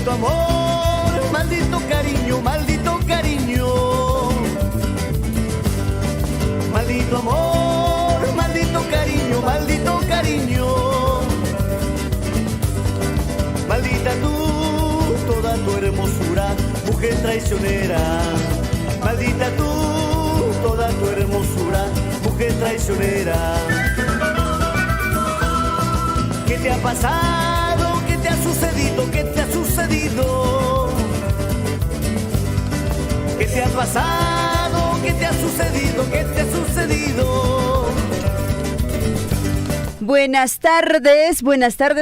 Maldito amor, maldito cariño, maldito cariño. Maldito amor, maldito cariño, maldito cariño. Maldita tú, toda tu hermosura, mujer traicionera. Maldita tú, toda tu hermosura, mujer traicionera. ¿Qué te ha pasado? ¿Qué te ha sucedido? ¿Qué te ha sucedido? ¿Qué te ha pasado? ¿Qué te ha sucedido? ¿Qué te ha sucedido? Buenas tardes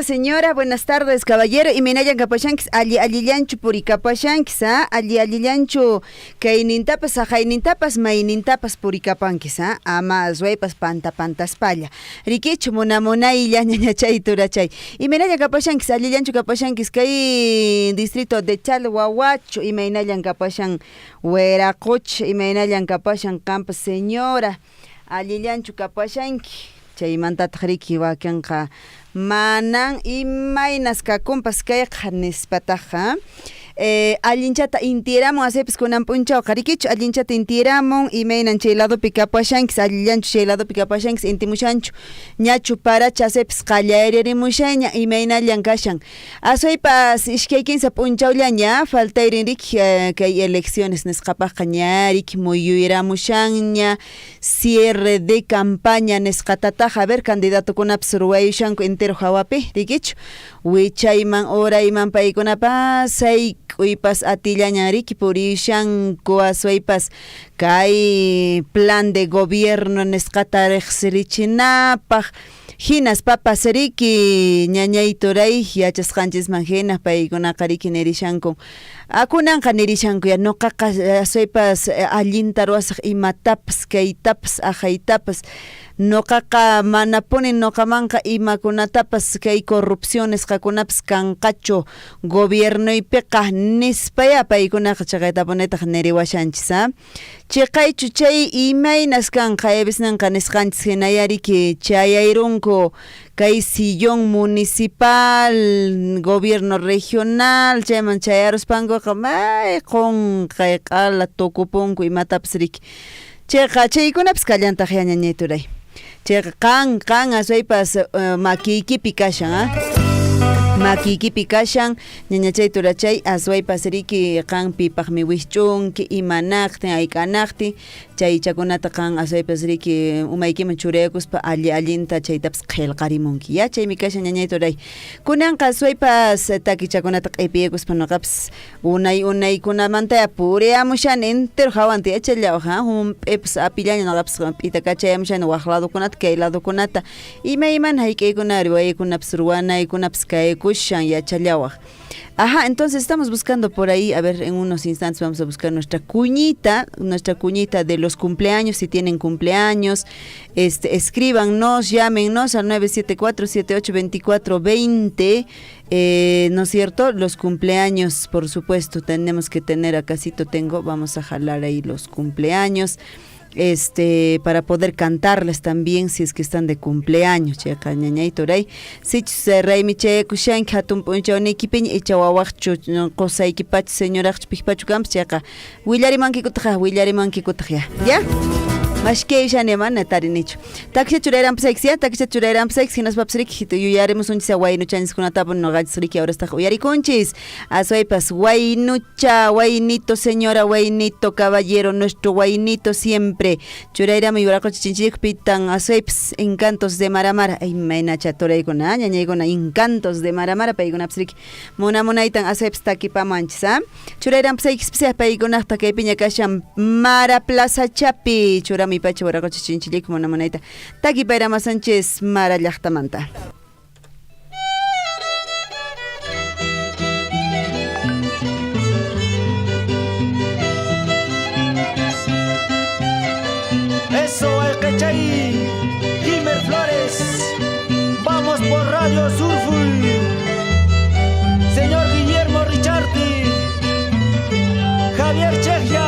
señora, buenas tardes caballero. Y minayan kapashanks allillanchu puri kapashanks, allillanchu kaynintapas ajaynintapas maynintapas puri kapankis, ama zuepas pantaspalla. Rikichu munamunay ñañachay turachay. Y minayan kapashanks allillanchu kapashanks kay distrito de Chalhuahuacho y minayan kapashan Hueracoch y minayan kapashan Campas señora. Allillanchu kapashanki. Chaymantata riki wakanqa manan imaynas kakumpas kayqa nispataqa allinchata intiramun asepis kunan punchawqa rikichu allinchata intiramun imaynan chay ladopi kapashankis allillanchu chay ladopi kapashankis intimushanchu ñachu paracha asepis qallayririmushaña imaynallan kashan asuypas ishkay kinsa punchawllaña faltayrinriki kay elecciones nisqapaqa ñariki muyuyramushanña cierre de campaña nisqatataqa a ver candidatukunapas ruwayushanku entero hawapi rikichu wichayman orayman paykunapas sayk'uypas atillañariki purishanku aswaypas kay plan de gobierno nisqata riqsirichinapaq hinas papas riki ñañayturay yachasqanchisman hinas paykunaqa riki nirishanku akunanqa nirishanku ya nuqaqa aswaypas allinta ruwasaq imatapas kaytapas ajaytapas nuqaqa mana punin nuqamanqa imakunatapas kay corrupciones qakunapas kanqachu gobiernoypiqa nispaya paykunaqa chaqaytapunaytaq niriwashanchis chiqaychu chay imaynas kanqa ebisnanqa nisqanchis hinayariki chayayrunku kay sillón municipal gobierno regional chayman chayaruspankuqa may qunqay qala tukupunku imatapas riki chaykunapas kallantaq ñañayturay chayqa kan aswaypas makiykipi kashan makiykipi kashan ñañachay turachay aswaypas riki kan pipaqmi wisch'unki imanaqtin ayk'anaqtin chay chakunata kan aswaypas riki umaykiman churaykuspa allinta chaytapas qillqarimunki ya chaymi kashan ñañay turay kunanqa aswaypas takichakunata q'ipiyaykuspa nuqapas unaykunamanta puriyamushani entero hawanti achallawqa hump'ipis apillaña nuqapas p'ita kachayamushani waq ladokunata kay ladokunata imayman hayk'aykuna riwayaykunapas ruwanaykunapas kaykushan yachallawaq. Ajá, entonces estamos buscando por ahí, a ver, en unos instantes vamos a buscar nuestra cuñita de los cumpleaños, si tienen cumpleaños, escríbanos, llámenos al 974-782420, ¿no es cierto? Los cumpleaños, por supuesto, tenemos que tener, acasito tengo, vamos a jalar ahí los cumpleaños. Para poder cantarles también si es que están de cumpleaños chayqa ñañayturay sichus raymi chay kushanki hatun p'unchawniykipiña icha wawaqchu qusaykipachu señoraqchu piqpachu kanpas chayqa willarimankikutaq ya mashkayushani mana tarinichu taksha churayranpasaykus hinas papas riki yuyarimus unchis waynuchaniskunatapan nuqanchis riki awrastaqa uyarikunchis aswaypas waynito señora waynito caballero nuestro waynito siempre churayrami yuraquchichinchik pitan aswaypas encantos de maramara ay maynacha turaykuna ñañaykuna encantos de maramara paykunapas riki munaytan aswaypas takipamanchis churayranpasaykispisa paykunaqta kaypiña kashan Mara Plaza Chapi churami pacha waraquchichinchillayku munamunayta takipayraman Sánchez Mara llaqtamanta. Eso hay que chay, Gimer Flores, vamos por Radio Surful, señor Guillermo Richardi, Javier Chejia.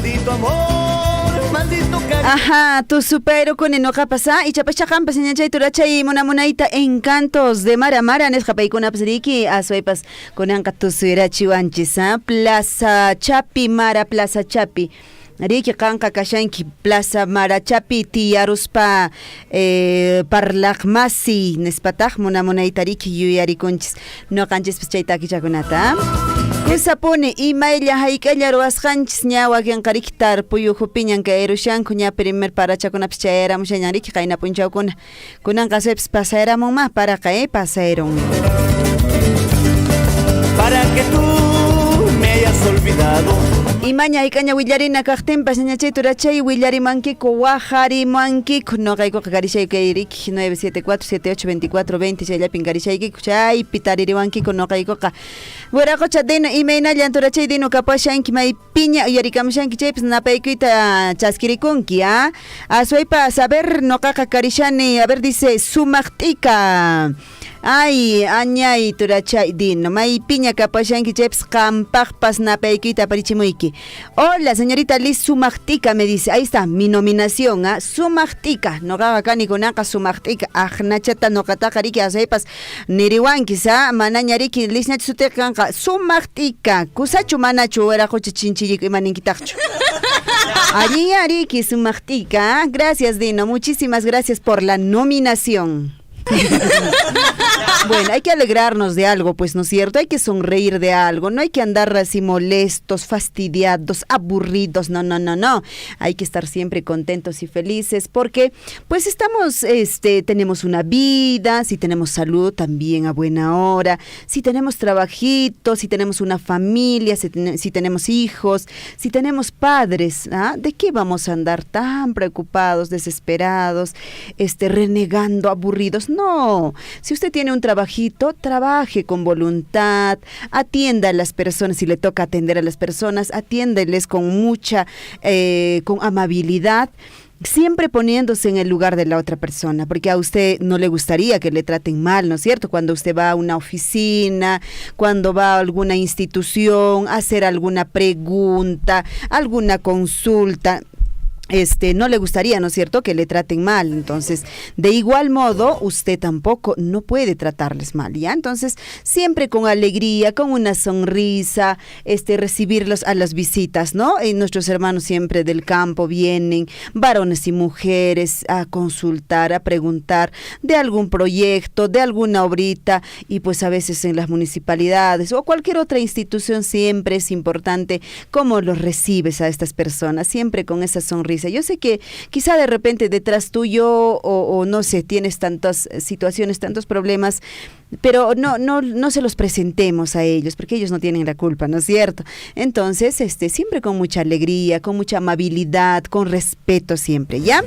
maldito amor, maldito cariño. Ajá, tu supero con enoja pasa y chapachajampa señacha y turacha y monamonaita encantos de Mara Mara nesjapa y con apsriki a suepas con anca tu suirachi wanchisa Plaza Chapi Mara Plaza Chapi. Riki kanka kashanki Plaza Marachapi tiyaruspa parlaqmasi nespataj monamonaita riki yuyarikunchis no kanchis pichaytaki chakunata. Kusapone imaylla hayk'alla ruwasqanchis ñawa qinqariktar puyuhupiñan ka erushanku ña primer parachakunapish chayaramushañan riki qayna punchawkuna kunanqa sepis pasayaramunma paraqa pasayaron. Para que tú me hayas olvidado. Imaña ikaña willarina kaqtinpas ñachay turachay willarimankiku waqarimankiku noqaykuqa karishayki 974782420 chayllapin karishaykiku chay pitaririwankiku noqaykuqa wiraqucha dino imaynallan turachay dino kapashanki may piña uyarikamushanki chaypis napaykuyta chaskirikunki aswaypa saber noqaqa karishani a ver dice sumaqt'ika. Ay, añay turachay dino may piña kapashanki chaypis qampaqpas napaykuyta parichimuyki. Hola, señorita Liz Sumaqtika me dice. Ahí está, mi nominación, Sumaqtika. Noqaqa kani kunaqa Sumaqtika. Ajnachata noqataqa riki asaypas niriwankis, manañariki Liz nacha sutiqa kanqa Sumaqtika. Kusachu manachu wiraqucha chinchilliku imaninkitaqchu. Allí ariki Sumaqtika. Gracias, Dino. Muchísimas gracias por la nominación. Bueno, hay que alegrarnos de algo, pues, ¿no es cierto? Hay que sonreír de algo, no hay que andar así molestos, fastidiados, aburridos, no. Hay que estar siempre contentos y felices porque, pues, tenemos una vida, si tenemos salud también a buena hora, si tenemos trabajito, si tenemos una familia, si tenemos hijos, si tenemos padres, ¿de qué vamos a andar tan preocupados, desesperados, renegando, aburridos? No, si usted tiene un trabajito, trabaje con voluntad, atienda a las personas, si le toca atender a las personas, atiéndeles con mucha, con amabilidad, siempre poniéndose en el lugar de la otra persona, porque a usted no le gustaría que le traten mal, ¿no es cierto? Cuando usted va a una oficina, cuando va a alguna institución, a hacer alguna pregunta, alguna consulta, no le gustaría, ¿no es cierto?, que le traten mal. Entonces, de igual modo, usted tampoco no puede tratarles mal, ¿ya? Entonces, siempre con alegría, con una sonrisa, recibirlos a las visitas, ¿no? Nuestros hermanos siempre del campo vienen, varones y mujeres, a consultar, a preguntar de algún proyecto, de alguna obrita, y pues a veces en las municipalidades o cualquier otra institución siempre es importante cómo los recibes a estas personas, siempre con esa sonrisa. Yo sé que quizá de repente detrás tuyo o no sé, tienes tantas situaciones, tantos problemas, pero no se los presentemos a ellos, porque ellos no tienen la culpa, ¿no es cierto? Entonces, siempre con mucha alegría, con mucha amabilidad, con respeto siempre, ¿ya?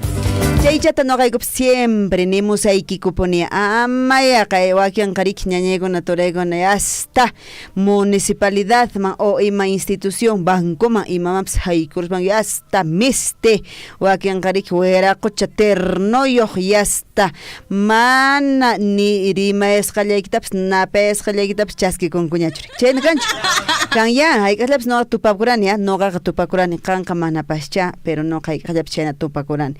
Chaychata noqaykup siempre nemus aykikuponía amaya kaywakian karik ñañaykuna turaykuna hasta municipalidad o ima institución bancoman imamaps haykurpan hasta miste wakian karik wiraqucha ternoyoq yasta mana ni rima esqallaykitapas napa esqallaykitapas chaskikunkuñachuri chayna kanchu kan ya haykallapas noqa tupakurani noqaqa tupakurani kanqa manapascha pero noqa haykallapas chayna tupakurani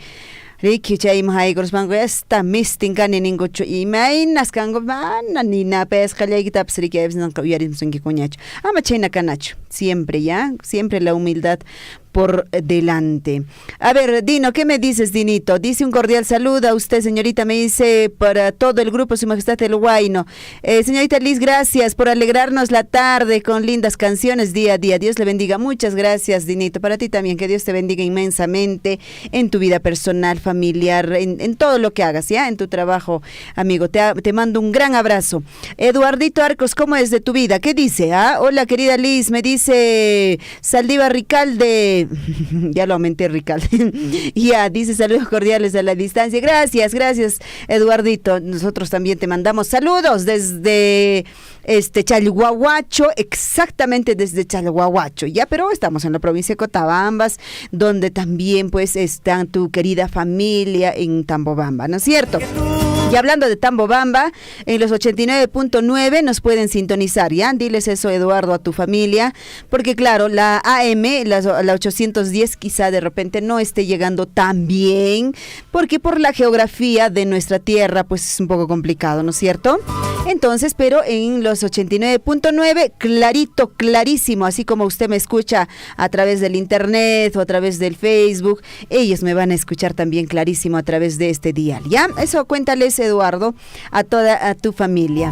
Riki chayma haykuruspanku esta mistinkani ninkuchu imaynas kanku mana ni napes qallaykitapas riki aypis nanqa uyarinsunkikuñachu ama chayna kanachu siempre siempre la humildad por delante. A ver, Dino, ¿qué me dices, Dinito? Dice un cordial saludo a usted, señorita, me dice para todo el grupo, Su Majestad el Huayno. Señorita Liz, gracias por alegrarnos la tarde con lindas canciones día a día. Dios le bendiga. Muchas gracias, Dinito. Para ti también, que Dios te bendiga inmensamente en tu vida personal, familiar, en todo lo que hagas, ¿ya? En tu trabajo, amigo. Te mando un gran abrazo. Eduardito Arcos, ¿cómo es de tu vida? ¿Qué dice? Hola, querida Liz, me dice Saldívar Ricalde. Ya lo aumenté, Ricardo. Ya, dice saludos cordiales a la distancia. Gracias, Eduardito. Nosotros también te mandamos saludos desde Chalhuahuacho, exactamente desde Chalhuahuacho, ya, pero estamos en la provincia de Cotabambas, donde también pues está tu querida familia en Tambobamba, ¿no es cierto? Y hablando de Tambobamba, en los 89.9 nos pueden sintonizar, ¿ya? Diles eso, Eduardo, a tu familia, porque claro, la AM, la 810 quizá de repente no esté llegando tan bien, porque por la geografía de nuestra tierra, pues es un poco complicado, ¿no es cierto? Entonces, pero en los 89.9, clarito, clarísimo, así como usted me escucha a través del internet o a través del Facebook, ellos me van a escuchar también clarísimo a través de este dial, ¿ya? Eso cuéntales, Eduardo, a tu familia.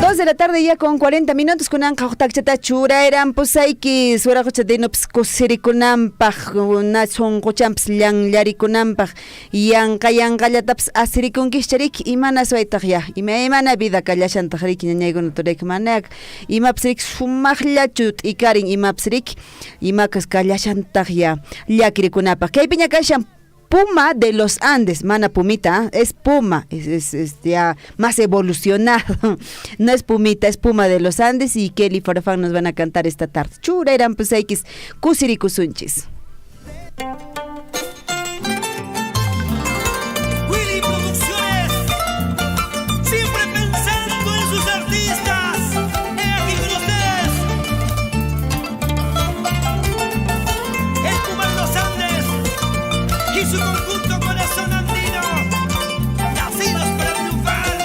2 de la tarde ya con 40 minutos con Ancautachata Chura eran Posaiki, Surajocha de Nopscosiricunampaj, Nason Cochamps Yang Yarikunampaj, Yang Kayan Galataps Asirikunkicharik, Imana Suetaya, Imana Vida Kalashan Tajarik, Negon Torek Manak, Imapsrik Sumachlachut, Ikarin Imapsrik, Imakas Kalashan Tajia, Yakirikunapa, Kaipiña Kashan. Puma de los Andes, mana pumita, es puma, es ya más evolucionado, no es pumita, es puma de los Andes y Kelly Farfán nos van a cantar esta tarde. Chura eran pues X, kusirikusunchis. Willy Producciones, siempre pensando en sus artistas, aquí con ustedes, el Puma de los Andes y su conjunto Corazón Andino, nacidos para triunfar.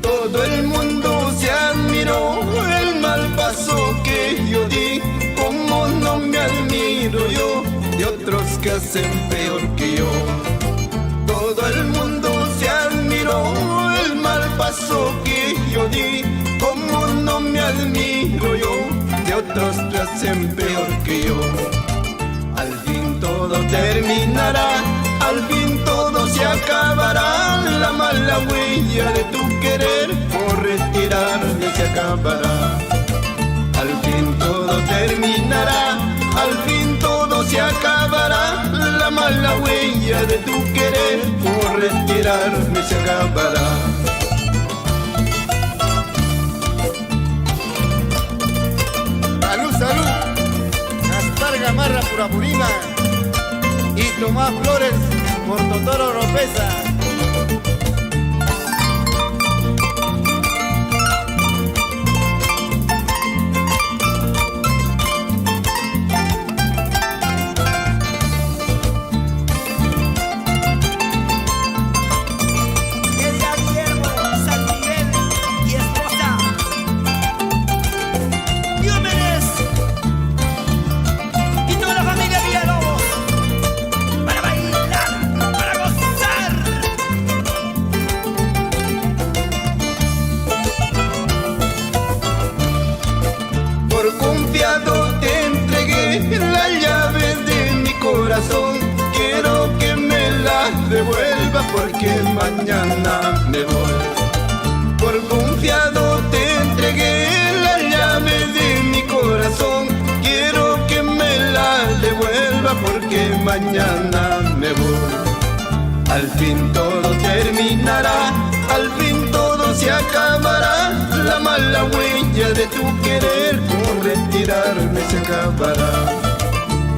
Todo el mundo se admiró el mal paso que yo di, como no me admiro yo de otros que hacen peor que yo. Todo el mundo se admiró el mal paso que yo di, como no me admiro yo de otros que hacen peor que yo. Al fin todo terminará, al fin todo se acabará, la mala huella de tu querer por retirarme se acabará. Al fin todo terminará, al fin todo se acabará, la mala huella de tu querer por retirarme se acabará. Salud, salud. Gaspar Gamarra Purapurina y Tomás Flores por Totoro Oropesa. Quiero que me la devuelva porque mañana me voy. Por confiado te entregué la llave de mi corazón. Quiero que me la devuelva porque mañana me voy. Al fin todo terminará, al fin todo se acabará, la mala huella de tu querer por retirarme se acabará.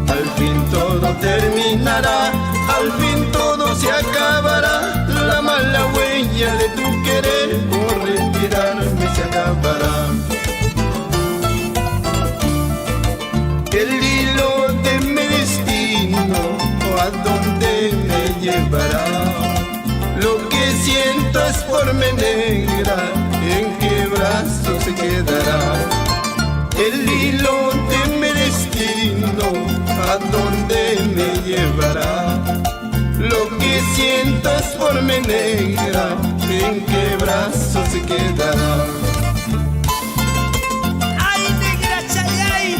Al fin todo terminará, al fin todo se acabará, la mala huella de tu querer por retirarme se acabará. El hilo de mi destino, ¿a dónde me llevará? Lo que siento es forma negra, ¿en qué brazo se quedará? El hilo de mi destino, ¿a dónde me llevará? Lo que siento es forma negra, ¿en qué brazo se quedará? ¡Ay, negra Chayay!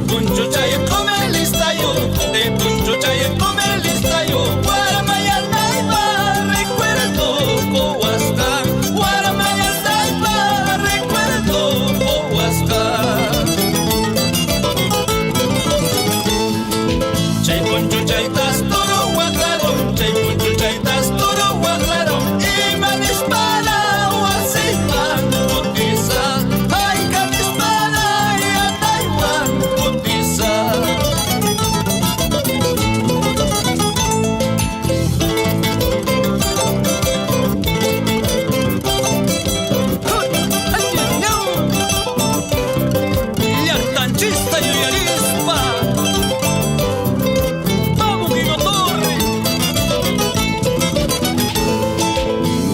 puncho chay come listayo, de puncho chay come listayo. Guaramaya taipa, recuerdo Cohuasca. Guaramaya taipa, recuerdo Cohuasca. Chay puncho chay tas toro guaclaro, chay puncho chay tas toro guaclaro. Y manispana o así pan putiza. Ay, canispana y a Taiwán putiza. Yartanchista y yarispa. Vamos, Guido Torre.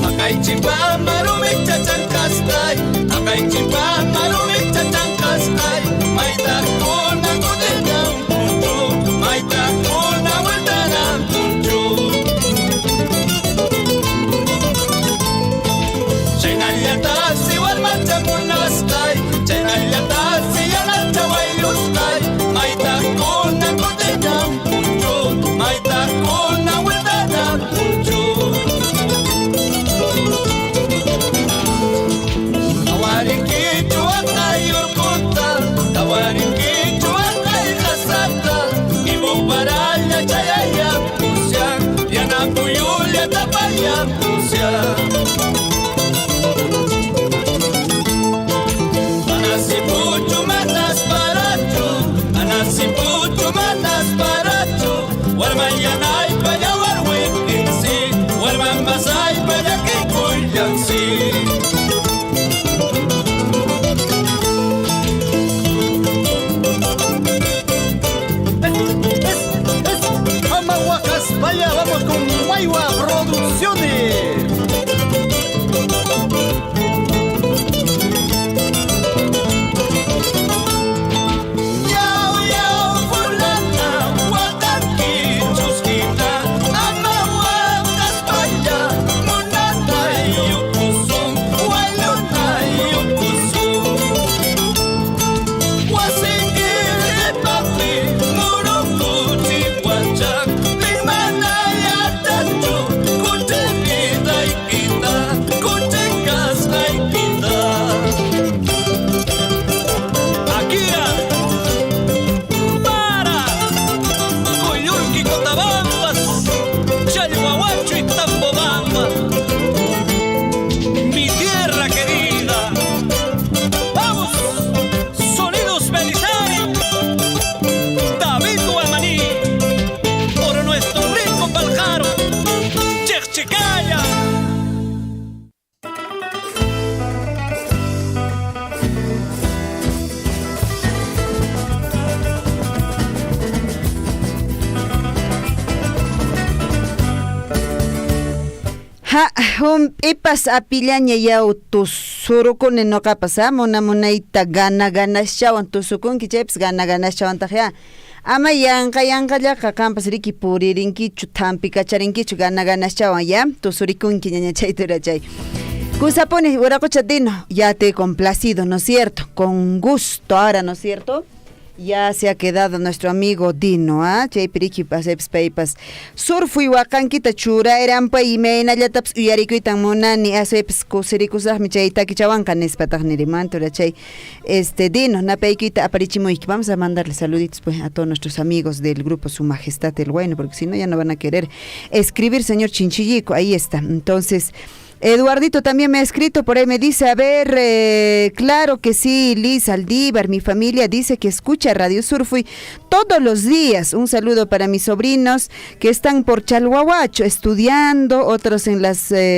Acay chimpa marumi chachancastay. Acay chimpa marumi chachancastay. Maita kona kudenam puncho. Maita kona waldanam puncho. Chaynallatasi walmachamunastay. Chaynallatasi yanachawayustay. Maita kona kudenam puncho. Maita kona waldanam puncho. Tawarinkichu atay urkuta, tawarinkichu atay kasata. Ibong paralya chayaya pusya, yanapuyulya tapaya pusya. Anasipucho matas paracho, anasipucho matas paracho. Warmayanay paya warwikinsi, warmambasay paya kikuyansi. Amahuacas, vaya, vamos con Guayua Producciones. Yao, yao, fulana, huatanqui, chusquita. Amahuacas, vaya, munata y ucuzum, guayuna y ucuzum. Guasinguire papi, murucuchi guachac, limanaya tacho, cuchevida y quita, cuchecas y quita. Akira, para, Cuyurqui Cotabambas, Chalhuahuacho y Tambobamba, mi tierra querida. Vamos, sonidos Belisario, David Guamaní, por nuestro rico Paljaro, Chechicaya. Ha, ipas apillaña yau tusurukuni noqapas muna munayta gana ganaschawan tusukunki chaypis gana ganaschawantaj ya ama yanqallaqa qampas riki puririnkichu thampi kacharinkichu gana ganaschawan ya tusurikunki ñaña chaytura chay kusapuni uraqucha Dino ya te he complacido, ¿no es cierto? Con gusto ahora, ¿no es cierto? Ya se ha quedado nuestro amigo Dino, chaypiriki pasepis paypas surfu iwakanquita chura erampa imaynallatapas uyarikuytan munani asepis kusirikusaqmi chaytaki chawanqa nispataq nirimantura chay Dino napaykuyta aparichimuyki. Vamos a mandarle saluditos pues a todos nuestros amigos del grupo Su Majestad el Bueno, porque si no ya no van a querer escribir, señor Chinchillico. Ahí está. Entonces Eduardito también me ha escrito, por ahí me dice, a ver, claro que sí, Liz Aldívar, mi familia dice que escucha Radio Surfui todos los días. Un saludo para mis sobrinos que están por Chalhuahuacho estudiando, otros en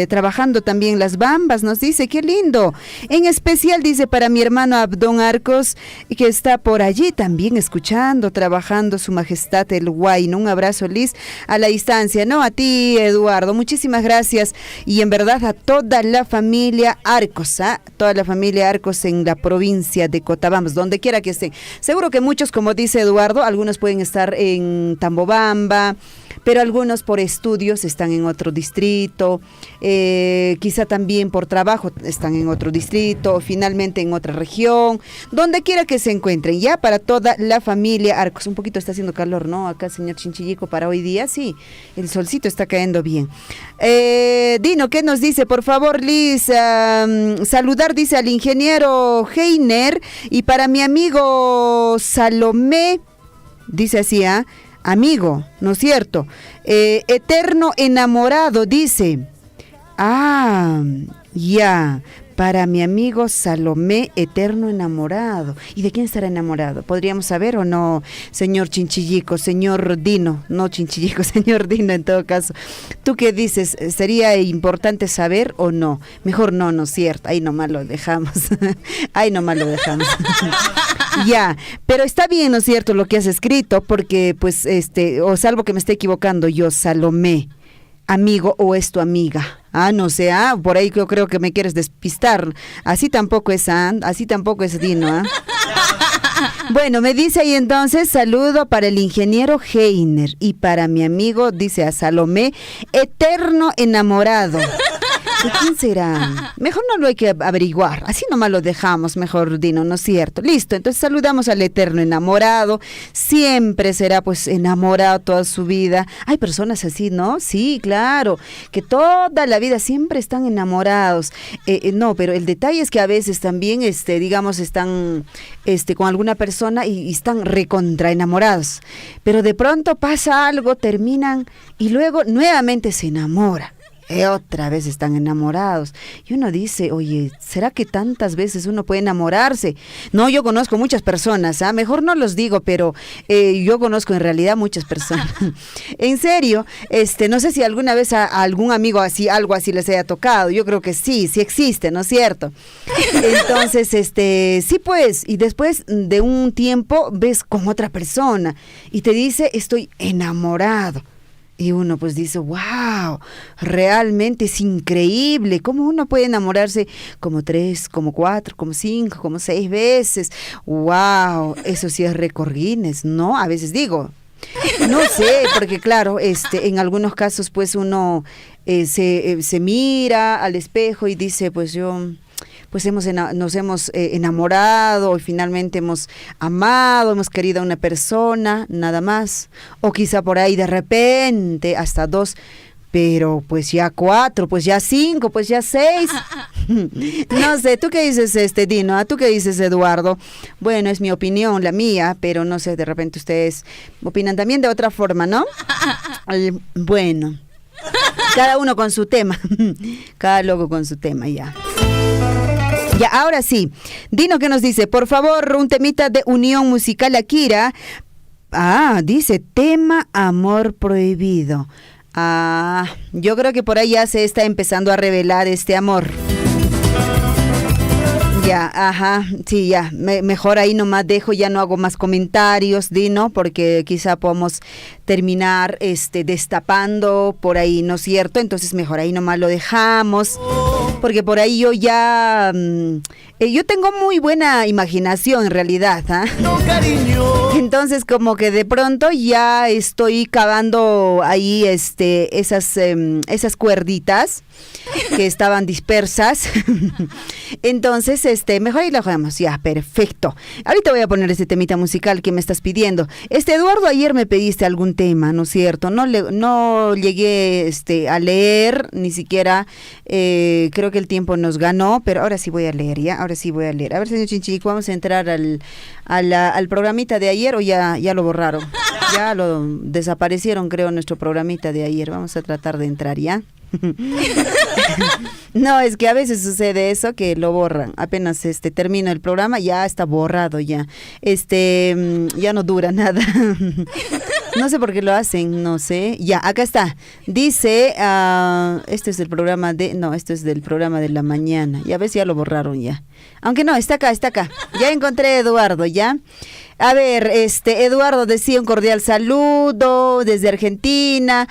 trabajando también en las Bambas, nos dice, qué lindo. En especial dice para mi hermano Abdón Arcos, que está por allí también escuchando, trabajando, Su Majestad el Huayno. Un abrazo, Liz, a la distancia, ¿no? A ti, Eduardo, muchísimas gracias, y en verdad a toda la familia Arcos, toda la familia Arcos en la provincia de Cotabambas, donde quiera que estén. Seguro que muchos, como dice Eduardo, algunos pueden estar en Tambobamba, pero algunos por estudios están en otro distrito, quizá también por trabajo están en otro distrito, o finalmente en otra región, donde quiera que se encuentren, ya para toda la familia Arcos. Un poquito está haciendo calor, ¿no? Acá, señor Chinchillico, para hoy día, sí, el solcito está cayendo bien. Dino, ¿qué nos dice? Por favor, Liz, saludar, dice, al ingeniero Heiner, y para mi amigo Salomé, dice así, amigo, ¿no es cierto? Eterno enamorado, dice. Ya. Para mi amigo Salomé, eterno enamorado. ¿Y de quién estará enamorado? ¿Podríamos saber o no, señor Chinchillico, señor Dino? No Chinchillico, señor Dino en todo caso. ¿Tú qué dices? ¿Sería importante saber o no? Mejor no, ¿no es cierto? Ahí nomás lo dejamos. Ahí nomás lo dejamos. Ya, pero está bien, ¿no es cierto?, lo que has escrito, porque pues, o salvo que me esté equivocando yo, Salomé, amigo o es tu amiga. No sé, por ahí yo creo que me quieres despistar. Así tampoco es, así tampoco es Dino, Bueno, me dice ahí entonces, saludo para el ingeniero Heiner y para mi amigo, dice a Salomé, eterno enamorado. ¿De quién será? Mejor no lo hay que averiguar, así nomás lo dejamos, mejor Dino, ¿no es cierto? Listo, entonces saludamos al eterno enamorado, siempre será pues enamorado toda su vida. Hay personas así, ¿no? Sí, claro, que toda la vida siempre están enamorados. No, pero el detalle es que a veces también, digamos, están con alguna persona y están recontra enamorados, pero de pronto pasa algo, terminan y luego nuevamente se enamora. Otra vez están enamorados. Y uno dice, oye, ¿será que tantas veces uno puede enamorarse? No, yo conozco muchas personas, mejor no los digo, pero yo conozco en realidad muchas personas. En serio, no sé si alguna vez a algún amigo así, algo así les haya tocado. Yo creo que sí existe, ¿no es cierto? Entonces, sí pues, y después de un tiempo ves con otra persona y te dice, estoy enamorado. Y uno pues dice, wow, realmente es increíble, ¿cómo uno puede enamorarse como 3, como 4, como 5, como 6 veces? Wow, eso sí es récord Guinness, ¿no? A veces digo, no sé, porque claro, en algunos casos pues uno se mira al espejo y dice, pues yo... pues nos hemos enamorado y finalmente hemos amado, hemos querido a una persona, nada más, o quizá por ahí de repente hasta 2, pero pues ya 4, pues ya 5, pues ya 6. No sé, ¿tú qué dices, Dino? ¿Tú qué dices, Eduardo? Bueno, es mi opinión, la mía, pero no sé, de repente ustedes opinan también de otra forma, ¿no? Bueno, cada uno con su tema, cada loco con su tema, ya. Ya, ahora sí. Dino, ¿qué nos dice? Por favor, un temita de Unión Musical Akira. Dice, tema Amor Prohibido. Yo creo que por ahí ya se está empezando a revelar este amor. Ya, sí, ya, mejor ahí nomás dejo, ya no hago más comentarios, Dino, porque quizá podamos terminar destapando por ahí, ¿no es cierto? Entonces mejor ahí nomás lo dejamos, porque por ahí yo ya, yo tengo muy buena imaginación en realidad, No, cariño. Entonces como que de pronto ya estoy cavando ahí esas cuerditas que estaban dispersas. Entonces, mejor ahí lo dejamos. Ya, perfecto. Ahorita voy a poner este temita musical que me estás pidiendo. Eduardo, ayer me pediste algún tema, ¿no es cierto? No llegué a leer, ni siquiera, creo que el tiempo nos ganó, pero ahora sí voy a leer, ¿ya? Ahora sí voy a leer. A ver, señor Chinchillico, vamos a entrar al programita de ayer, o ya lo borraron. Ya lo desaparecieron, creo, nuestro programita de ayer. Vamos a tratar de entrar, ¿ya? No, es que a veces sucede eso, que lo borran. Apenas termino el programa, ya está borrado, ya. Ya no dura nada. No sé por qué lo hacen, no sé. Ya, acá está. Dice, este es del programa esto es del programa de la mañana. Ya ves, ya lo borraron ya. Aunque no, está acá. Ya encontré a Eduardo, ya. A ver, Eduardo decía un cordial saludo desde Argentina.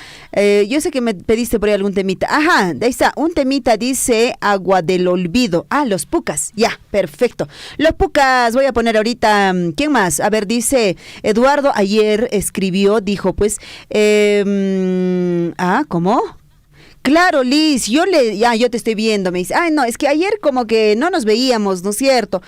Yo sé que me pediste por ahí algún temita. Ajá, ahí está, un temita dice Agua del Olvido. Ah, los Pucas, ya, perfecto. Los Pucas, voy a poner ahorita, ¿quién más? A ver, dice Eduardo, ayer escribió, dijo pues, ¿cómo? Claro, Liz, yo te estoy viendo, me dice, ay, no, es que ayer como que no nos veíamos, ¿no es cierto?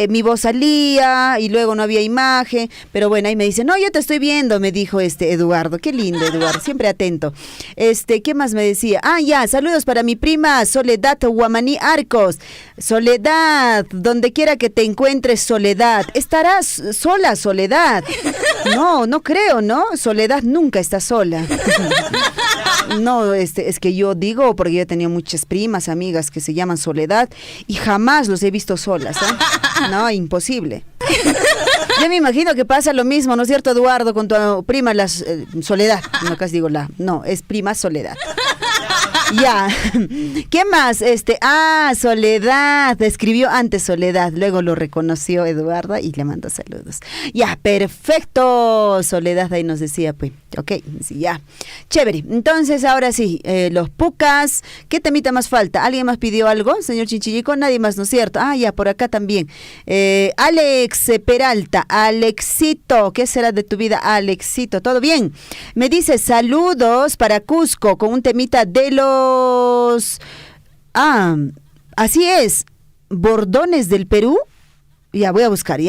Mi voz salía y luego no había imagen, pero bueno, ahí me dice, no, yo te estoy viendo, me dijo Eduardo, qué lindo, Eduardo, siempre atento. ¿Qué más me decía? Ah, ya, saludos para mi prima Soledad Guamaní Arcos. Soledad, donde quiera que te encuentres, Soledad, ¿estarás sola, Soledad? No, no creo, ¿no? Soledad nunca está sola. No, es que yo digo, porque yo he tenido muchas primas, amigas que se llaman Soledad y jamás los he visto solas, ¿eh? No, imposible. Yo me imagino que pasa lo mismo, ¿no es cierto, Eduardo, con tu prima Soledad? No, casi digo no, es prima Soledad. Ya, ¿qué más? Soledad, escribió antes Soledad, luego lo reconoció Eduardo y le mandó saludos. Ya, perfecto, Soledad ahí nos decía, pues, ok, sí, ya, chévere. Entonces, ahora sí, los Pucas, ¿qué temita más falta? ¿Alguien más pidió algo, señor Chinchillico? Nadie más, ¿no es cierto? Ah, ya, por acá también. Alex Peralta, Alexito, ¿qué será de tu vida, Alexito? ¿Todo bien? Me dice, saludos para Cusco, con un temita de los... así es, bordones del Perú. Ya, voy a buscar,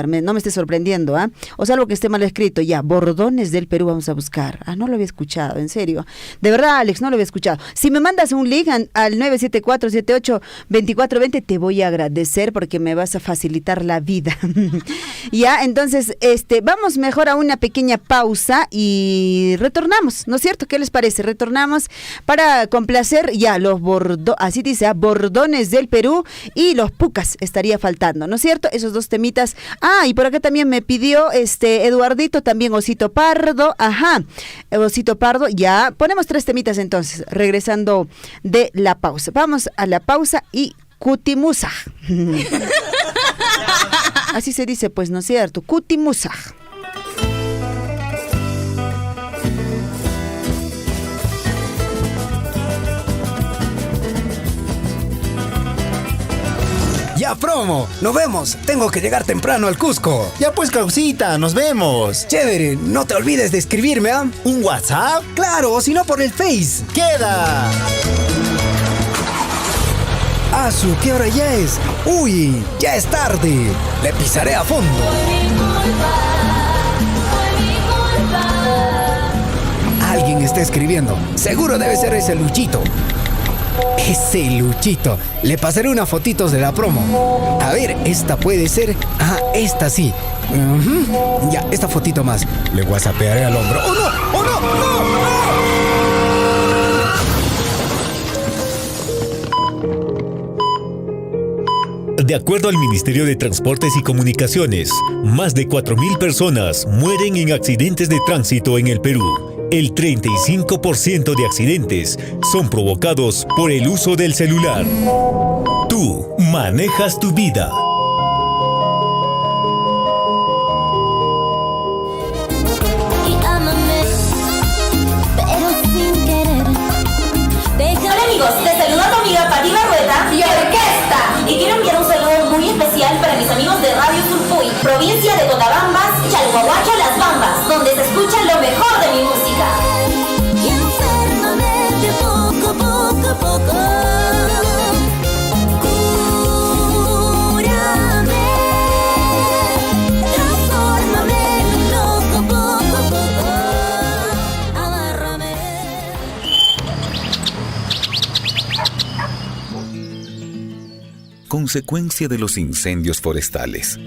no me esté sorprendiendo, ¿ah? O sea, algo que esté mal escrito, ya, bordones del Perú vamos a buscar. Ah, no lo había escuchado, en serio. De verdad, Alex, no lo había escuchado. Si me mandas un link al 974-78-2420, te voy a agradecer porque me vas a facilitar la vida. Ya, entonces, vamos mejor a una pequeña pausa y retornamos, ¿no es cierto? ¿Qué les parece? Retornamos para complacer ya los así dice, bordones del Perú y los Pucas estaría faltando, ¿no es cierto? Esos dos temitas. Ah, y por acá también me pidió Eduardito, también Osito Pardo. Ajá, Osito Pardo. Ya, ponemos 3 temitas entonces, regresando de la pausa. Vamos a la pausa y Cutimusaj. Así se dice, pues, ¿no es cierto? Cutimusaj. Ya, promo, nos vemos. Tengo que llegar temprano al Cusco. Ya pues, Causita, nos vemos. Chévere, no te olvides de escribirme, ¿ah? ¿Un WhatsApp? Claro, o si no por el Face. ¡Queda! Asu, ¿qué hora ya es? Uy, ya es tarde. Le pisaré a fondo. Alguien está escribiendo. Seguro debe ser ese Luchito. Ese Luchito. Le pasaré unas fotitos de la promo. A ver, esta puede ser. Ah, esta sí. Ya, esta fotito más. Le whatsappearé al hombro. ¡Oh, no! ¡Oh, no! ¡No! De acuerdo al Ministerio de Transportes y Comunicaciones, más de 4.000 personas mueren en accidentes de tránsito en el Perú. El 35% de accidentes son provocados por el uso del celular. Tú manejas tu vida. Hola amigos, te saluda tu amiga Pati Barrueta y Orquesta. Y quiero enviar un saludo muy especial para mis amigos de Radio Tulpuy, provincia de Cotabambas, Chalhuahuacho, Las Bambas, donde se escucha lo mejor de mi música. Y enfermame de poco a poco. Cúrame, transfórmame loco poco a poco. Agárrame. Consecuencia de los incendios forestales.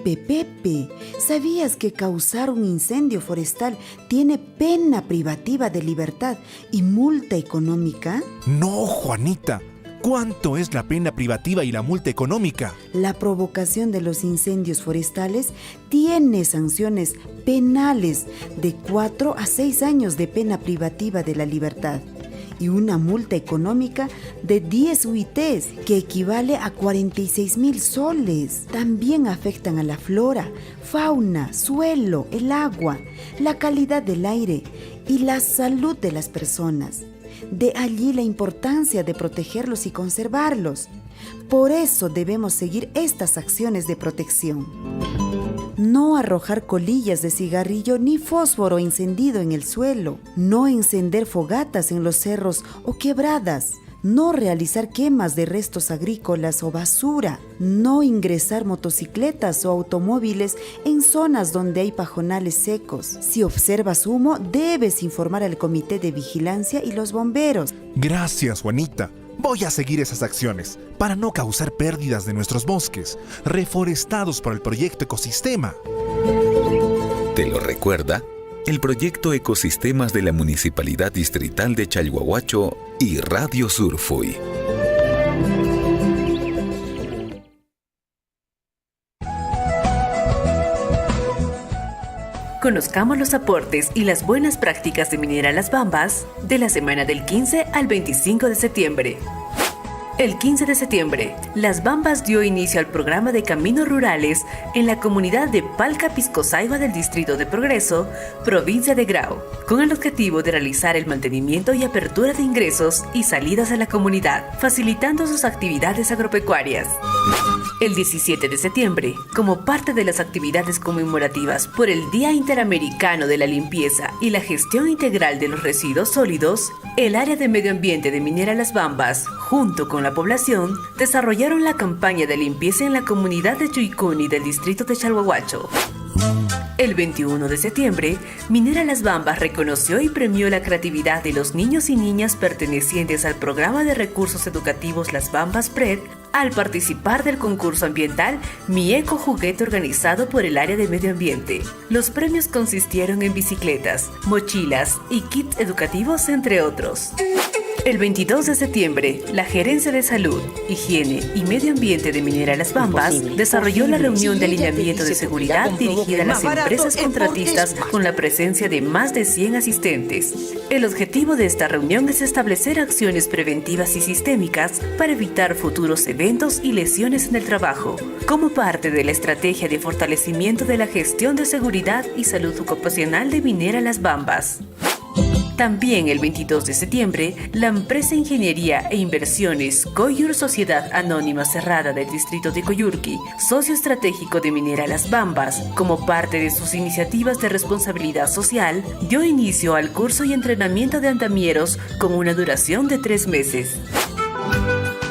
Pepe, ¿sabías que causar un incendio forestal tiene pena privativa de libertad y multa económica? No, Juanita. ¿Cuánto es la pena privativa y la multa económica? La provocación de los incendios forestales tiene sanciones penales de 4 a 6 años de pena privativa de la libertad y una multa económica de 10 UITs, que equivale a 46.000 soles. También afectan a la flora, fauna, suelo, el agua, la calidad del aire y la salud de las personas. De allí la importancia de protegerlos y conservarlos. Por eso debemos seguir estas acciones de protección. No arrojar colillas de cigarrillo ni fósforo encendido en el suelo. No encender fogatas en los cerros o quebradas. No realizar quemas de restos agrícolas o basura. No ingresar motocicletas o automóviles en zonas donde hay pajonales secos. Si observas humo, debes informar al Comité de Vigilancia y los bomberos. Gracias, Juanita. Voy a seguir esas acciones para no causar pérdidas de nuestros bosques, reforestados por el proyecto Ecosistema. Te lo recuerda el proyecto Ecosistemas de la Municipalidad Distrital de Chalhuahuacho y Radio Surfuy. Conozcamos los aportes y las buenas prácticas de Minera Las Bambas de la semana del 15 al 25 de septiembre. El 15 de septiembre, Las Bambas dio inicio al programa de caminos rurales en la comunidad de Palca Piscosaiba del Distrito de Progreso, provincia de Grau, con el objetivo de realizar el mantenimiento y apertura de ingresos y salidas a la comunidad, facilitando sus actividades agropecuarias. El 17 de septiembre, como parte de las actividades conmemorativas por el Día Interamericano de la Limpieza y la Gestión Integral de los Residuos Sólidos, el área de medio ambiente de Minera Las Bambas, junto con la población, desarrollaron la campaña de limpieza en la comunidad de Chuycuni del distrito de Chalhuahuacho. El 21 de septiembre, Minera Las Bambas reconoció y premió la creatividad de los niños y niñas pertenecientes al programa de recursos educativos Las Bambas PRED al participar del concurso ambiental Mi Eco Juguete organizado por el área de medio ambiente. Los premios consistieron en bicicletas, mochilas y kits educativos, entre otros. El 22 de septiembre, la Gerencia de Salud, Higiene y Medio Ambiente de Minera Las Bambas desarrolló la reunión de alineamiento de seguridad dirigida a las empresas contratistas con la presencia de más de 100 asistentes. El objetivo de esta reunión es establecer acciones preventivas y sistémicas para evitar futuros eventos y lesiones en el trabajo, como parte de la estrategia de fortalecimiento de la gestión de seguridad y salud ocupacional de Minera Las Bambas. También el 22 de septiembre, la empresa Ingeniería e Inversiones Coyur Sociedad Anónima Cerrada del distrito de Coyurqui, socio estratégico de Minera Las Bambas, como parte de sus iniciativas de responsabilidad social, dio inicio al curso y entrenamiento de andamieros con una duración de 3 meses.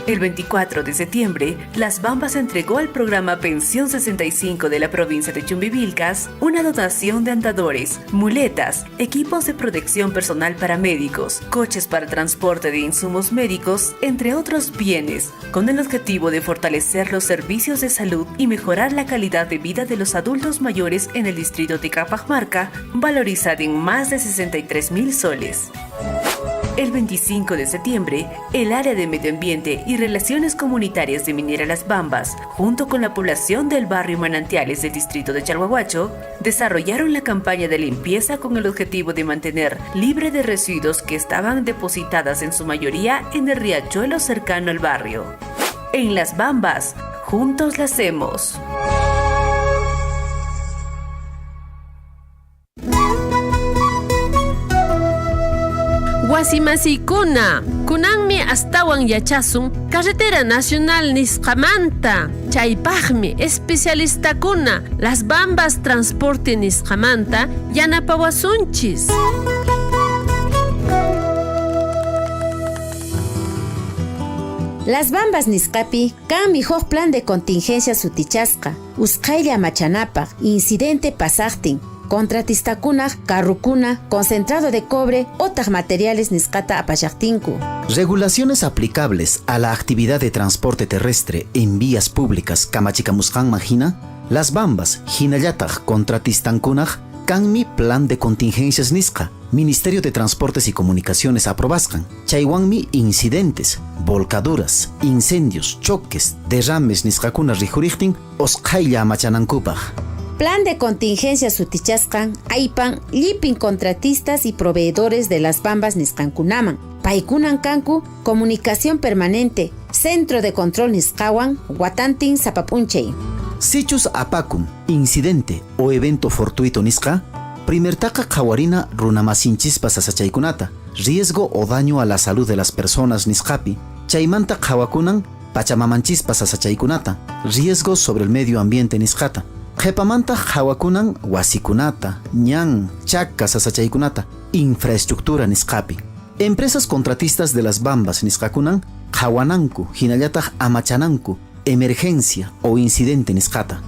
El 24 de septiembre, Las Bambas entregó al programa Pensión 65 de la provincia de Chumbivilcas una dotación de andadores, muletas, equipos de protección personal para médicos, coches para transporte de insumos médicos, entre otros bienes, con el objetivo de fortalecer los servicios de salud y mejorar la calidad de vida de los adultos mayores en el distrito de Cajamarca, valorizada en más de 63.000 soles. El 25 de septiembre, el área de Medio Ambiente y Relaciones Comunitarias de Minera Las Bambas, junto con la población del barrio Manantiales del distrito de Chalhuahuacho, desarrollaron la campaña de limpieza con el objetivo de mantener libre de residuos que estaban depositadas en su mayoría en el riachuelo cercano al barrio. En Las Bambas, juntos la hacemos. Wasimasikuna, kunanmi astawan yachasun carretera nacional nisqamanta. Chaypaqmi especialistakuna Las Bambas transporte nisqamanta yanapawasunchis. Las Bambas nisqapi kanmi huk plan de contingencia sutichasqa usqaylla machanapaq incidente pasaqtin contratistakuna, carrucuna, concentrado de cobre, otros materiales nisqata apashaqtinku. Regulaciones aplicables a la actividad de transporte terrestre en vías públicas kamachicamusqan majina, Las Bambas hinallataq contratistankunaq kanmi plan de contingencias nisqa, Ministerio de Transportes y Comunicaciones aprobasqan. Chaywanmi incidentes, volcaduras, incendios, choques, derrames nisqakuna rijuriqtin osqaylla amachanankupaq. Plan de contingencia sutichasqan aypan llipin contratistas y proveedores de Las Bambas nisqankunaman Paikunan kanku comunicación permanente, centro de control nisqawan, Huatantin Zapapunchey. Sichus apacum, incidente o evento fortuito nisqa, primertaqa qawarina runamasinchis sasachaykunata, riesgo o daño a la salud de las personas nisqapi, chaymanta qawakunan pachamamanchis sasachaykunata, riesgos sobre el medio ambiente nisqata. Qhepamanta qawakunan wasikunata, ñan, chakka sasachaykunata, infraestructura nisqapi. Empresas contratistas de las bambas nisqakunan qawananku, hinallataq amachananku, emergencia o incidente nisqata.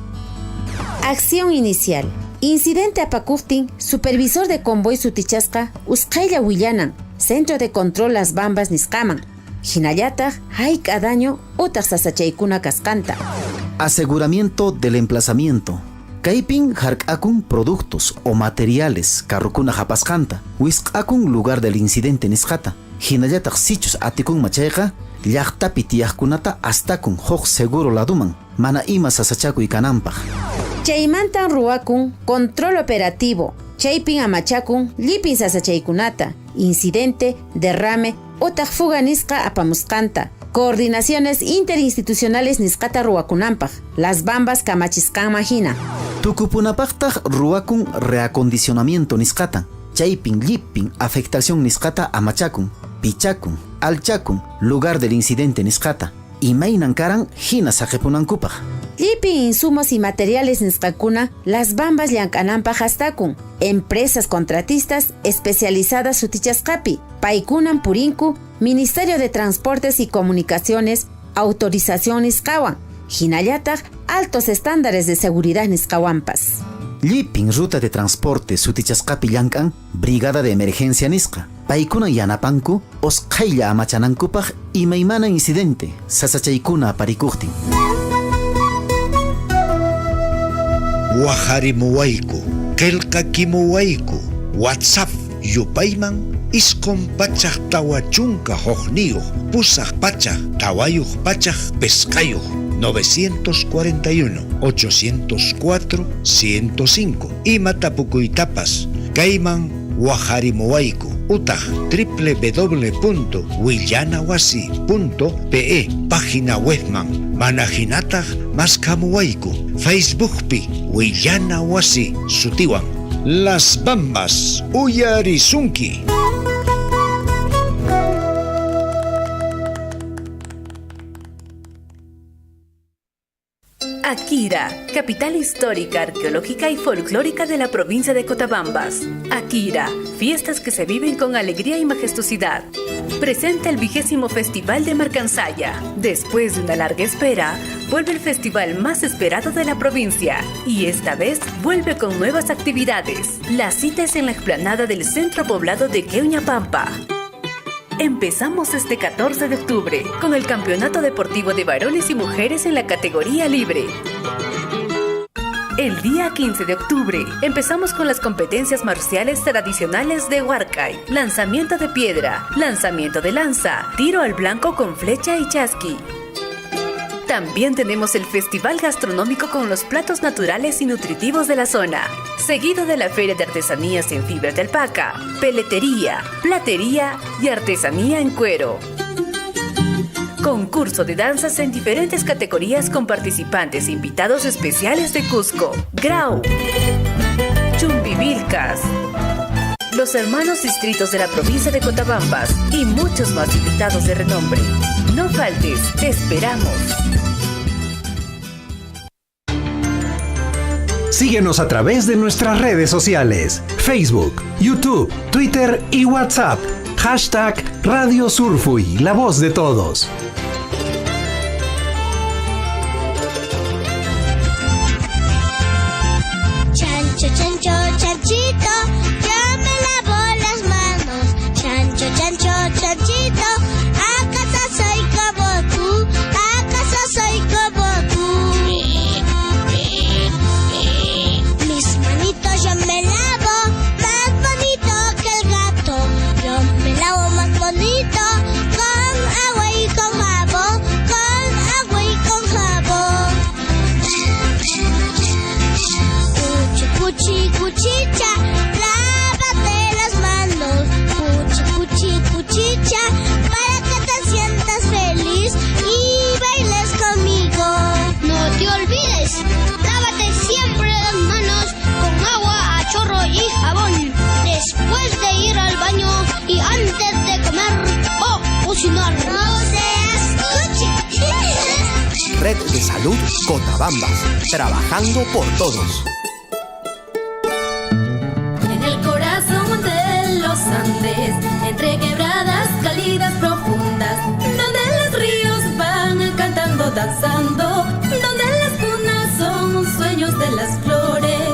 Acción inicial. Incidente apakuftin, supervisor de convoy sutichasqa, usqaylla willanan, centro de control las bambas nisqaman. Hinallataq hayk'a daño utaq sasachaykuna kasqanta. Aseguramiento del emplazamiento. Kaypin hark'akun productos o materiales carrukuna hapasqanta, wisq'akun lugar del incidente nisqata. Hinallataq sichus atikun machayqa, llaqtapi tiyaqkunata astakun huk seguro laduman, mana ima sasachakuy kananpaq. Chaymantan ruwakun control operativo, chaypin amachakun llipin sasachaykunata, incidente, derrame, utaq fuga nisqa apamusqanta, coordinaciones interinstitucionales nisqata ruwakunanpaq, las bambas kamachisqanman hina. Tukupunapaqtaq ruwakun reacondicionamiento nisqata, chaypin llipin afectación nisqata amachakun, pichakun, alchakun, lugar del incidente nisqata, imaynan karan hina saqipunankupaq. Llipin insumos y materiales nisqakuna, las bambas llank'ananpaq astakun, empresas contratistas especializadas sutichasqapi, paykunan purinku, Ministerio de Transportes y Comunicaciones, autorización nisqawan, hinallataq altos estándares de seguridad nisqawanpas. Llipin ruta de transporte sutichasqapi llank'an, brigada de emergencia nisqa, paykuna yanapanku, osqaylla amachanankupaq imaymana incidente, sasachaykuna aparikuqtin. Waharimuwayku, qillqakimuwayku, WhatsApp yupayman isqun pachaq tawachunka hukniyuq, pusaq pachaq, tawayuq pachaq, pesqayuq. 941-804-105 ima tapukuytapas kayman waharimuwayku utaq www.willanawasi.pe página webman mana hinataq maskamuwayku Facebookpi Willanawasi sutiwan Las Bambas uyarisunki. Akira, capital histórica, arqueológica y folclórica de la provincia de Cotabambas. Akira, fiestas que se viven con alegría y majestuosidad. Presenta el 20º Festival de Marcansaya. Después de una larga espera, vuelve el festival más esperado de la provincia. Y esta vez vuelve con nuevas actividades. La cita es en la explanada del centro poblado de Queuñapampa. Empezamos este 14 de octubre con el Campeonato Deportivo de Varones y Mujeres en la categoría libre. El día 15 de octubre empezamos con las competencias marciales tradicionales de Huarcay, lanzamiento de piedra, lanzamiento de lanza, tiro al blanco con flecha y chasqui. También tenemos el Festival Gastronómico con los platos naturales y nutritivos de la zona, seguido de la Feria de Artesanías en Fibra de Alpaca, peletería, platería y artesanía en cuero. Concurso de danzas en diferentes categorías con participantes e invitados especiales de Cusco, Grau, Chumbivilcas, los hermanos distritos de la provincia de Cotabambas y muchos más invitados de renombre. No faltes, te esperamos. Síguenos a través de nuestras redes sociales, Facebook, YouTube, Twitter y WhatsApp. #Radio Surfuy, la voz de todos. Chancho, chancho, chanchito, yo me lavo las manos. Chancho, chancho, chanchito, ¿acaso soy como tú? ¿Acaso soy como tú? Mis manitos yo me lavo más bonito que el gato. Yo me lavo más bonito con agua y con Conabambas, trabajando por todos. En el corazón de los Andes, entre quebradas cálidas profundas, donde los ríos van cantando, danzando, donde las cunas son sueños de las flores,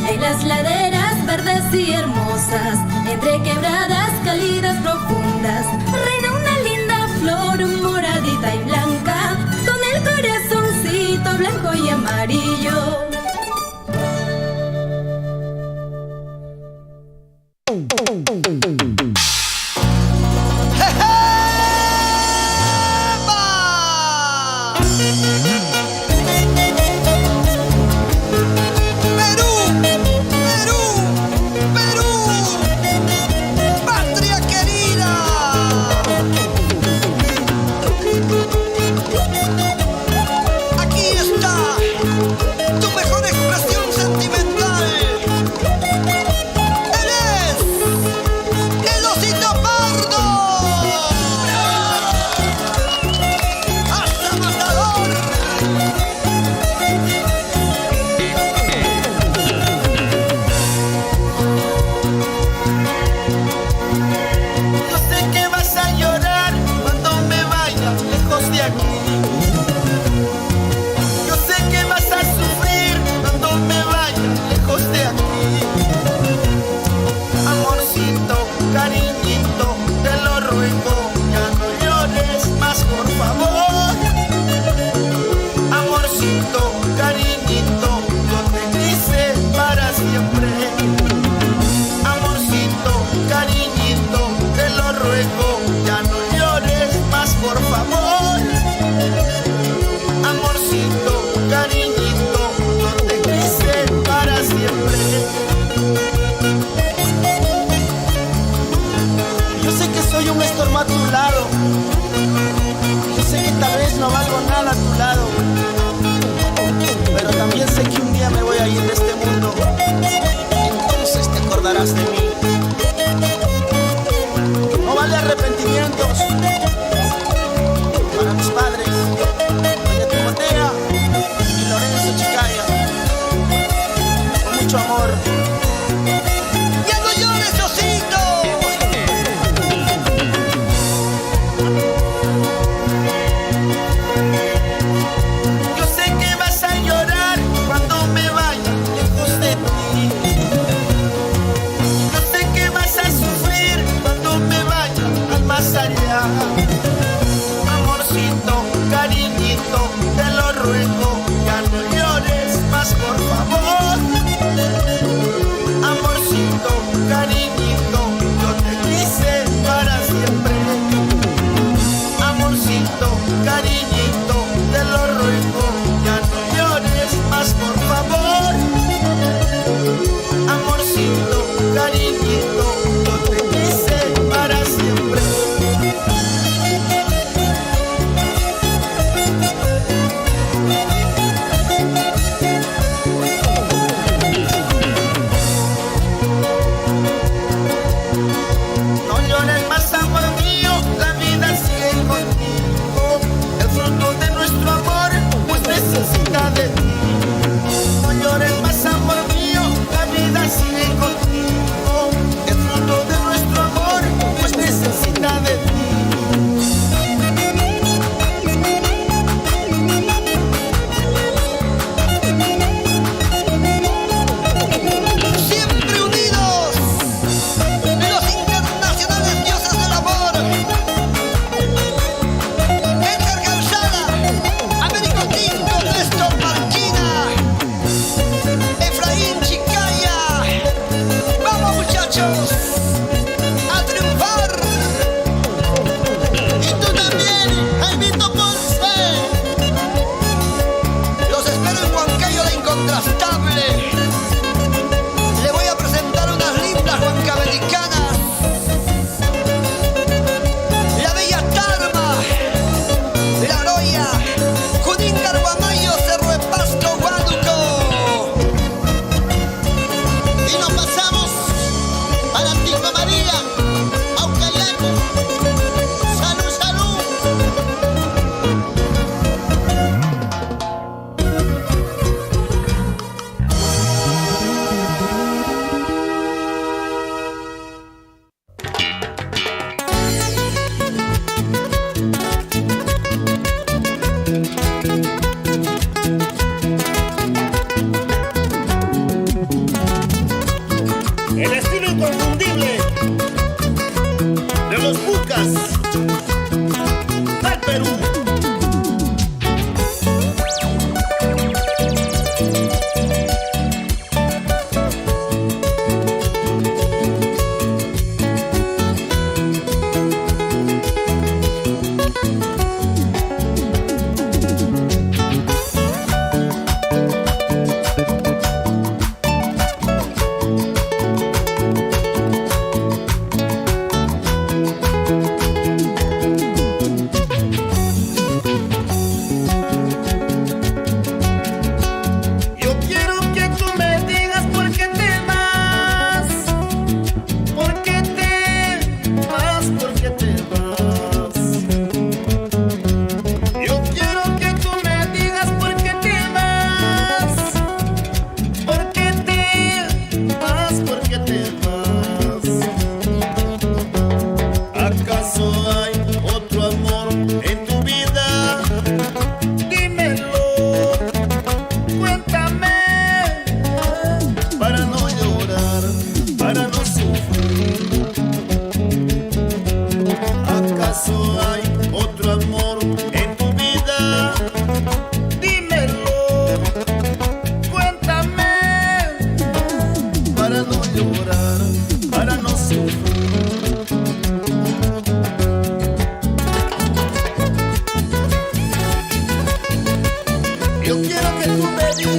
en las laderas verdes y hermosas, entre quebradas cálidas profundas, reina una linda flor moradita y blanca, con el corazoncito blanco y amarillo.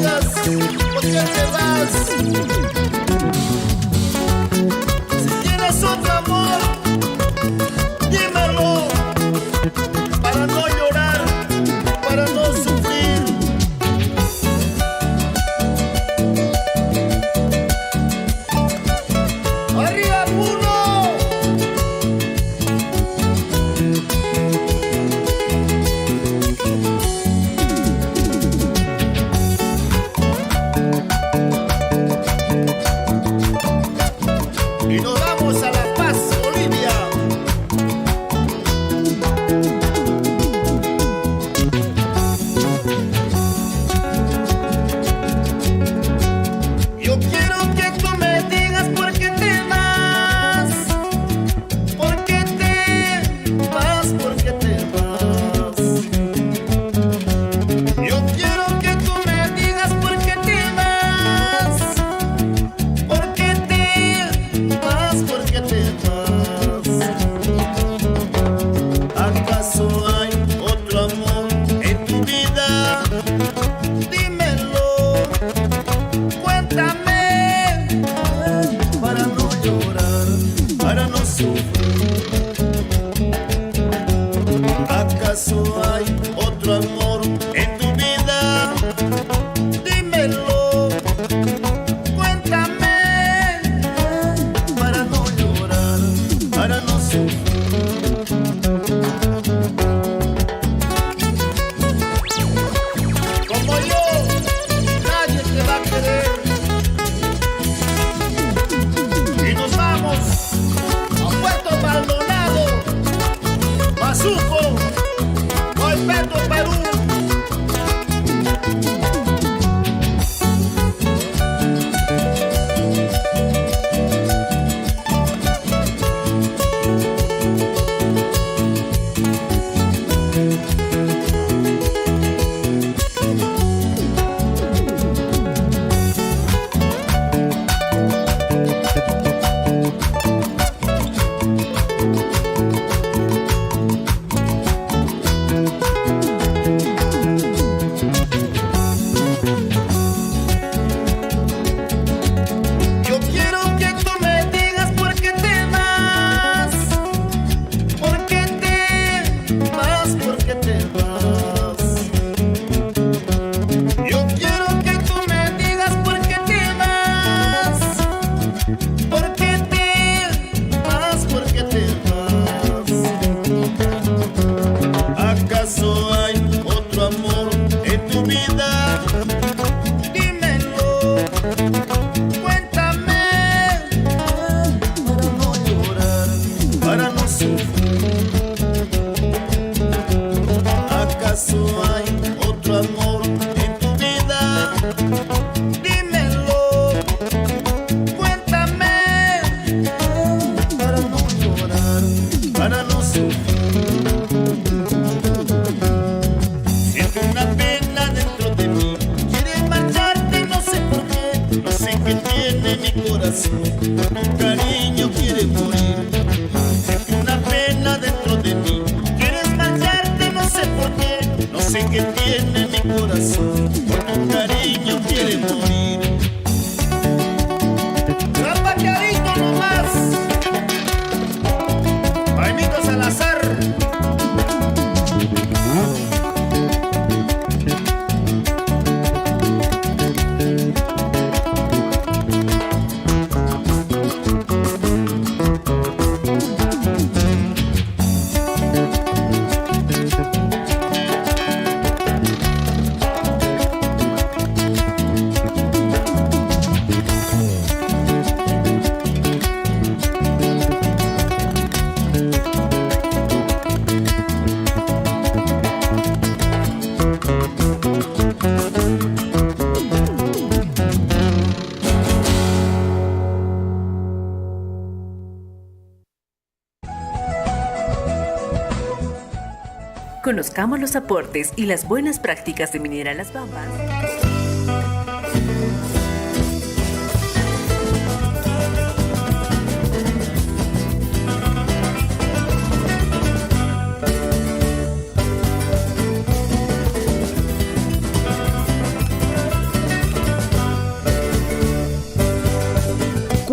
digas por qué te vas. Si tienes otro amor, dímelo, para no llorar, para no sufrir. ¡Arriba, Puno! Y nos vamos a La Paz, Bolivia. Yo quiero que tú me digas por qué te vas, por qué te vas, por qué te vas. Yo quiero que tú me digas por qué te vas, por qué te vas, por qué te vas. ¿Acaso hay otro amor en tu vida? Dímelo. Cuéntame, para no llorar, para no sufrir. ¿Acaso hay otro amor en tu vida? Dímelo. Cuéntame, para no llorar, para no sufrir. Como yo, nadie te va a querer. Y nos vamos a Puerto Maldonado, Bazuco, Golpeto, Perú. Yo quiero que tú me digas por qué te vas, por qué te vas, por qué te vas. Yo quiero que tú me digas por qué te vas, por qué te vas, por qué te vas. ¿Acaso hay otro amor en tu vida? Dímelo. Cuéntame, para no llorar, para no sufrir. ¿Acaso hay otro amor en tu vida? Dímelo. Cuéntame, para no llorar, para no sufrir. Siento una pena dentro de mí, quieres marcharte, no sé por qué, no sé qué tiene mi corazón, por tu cariño quiere morir. Siento una pena dentro de mí, quieres marcharte, no sé por qué, no sé qué tiene mi corazón, por tu cariño quiere morir. Zapateadito nomás, Jaimito Salazar. Conozcamos los aportes y las buenas prácticas de Minera Las Bambas.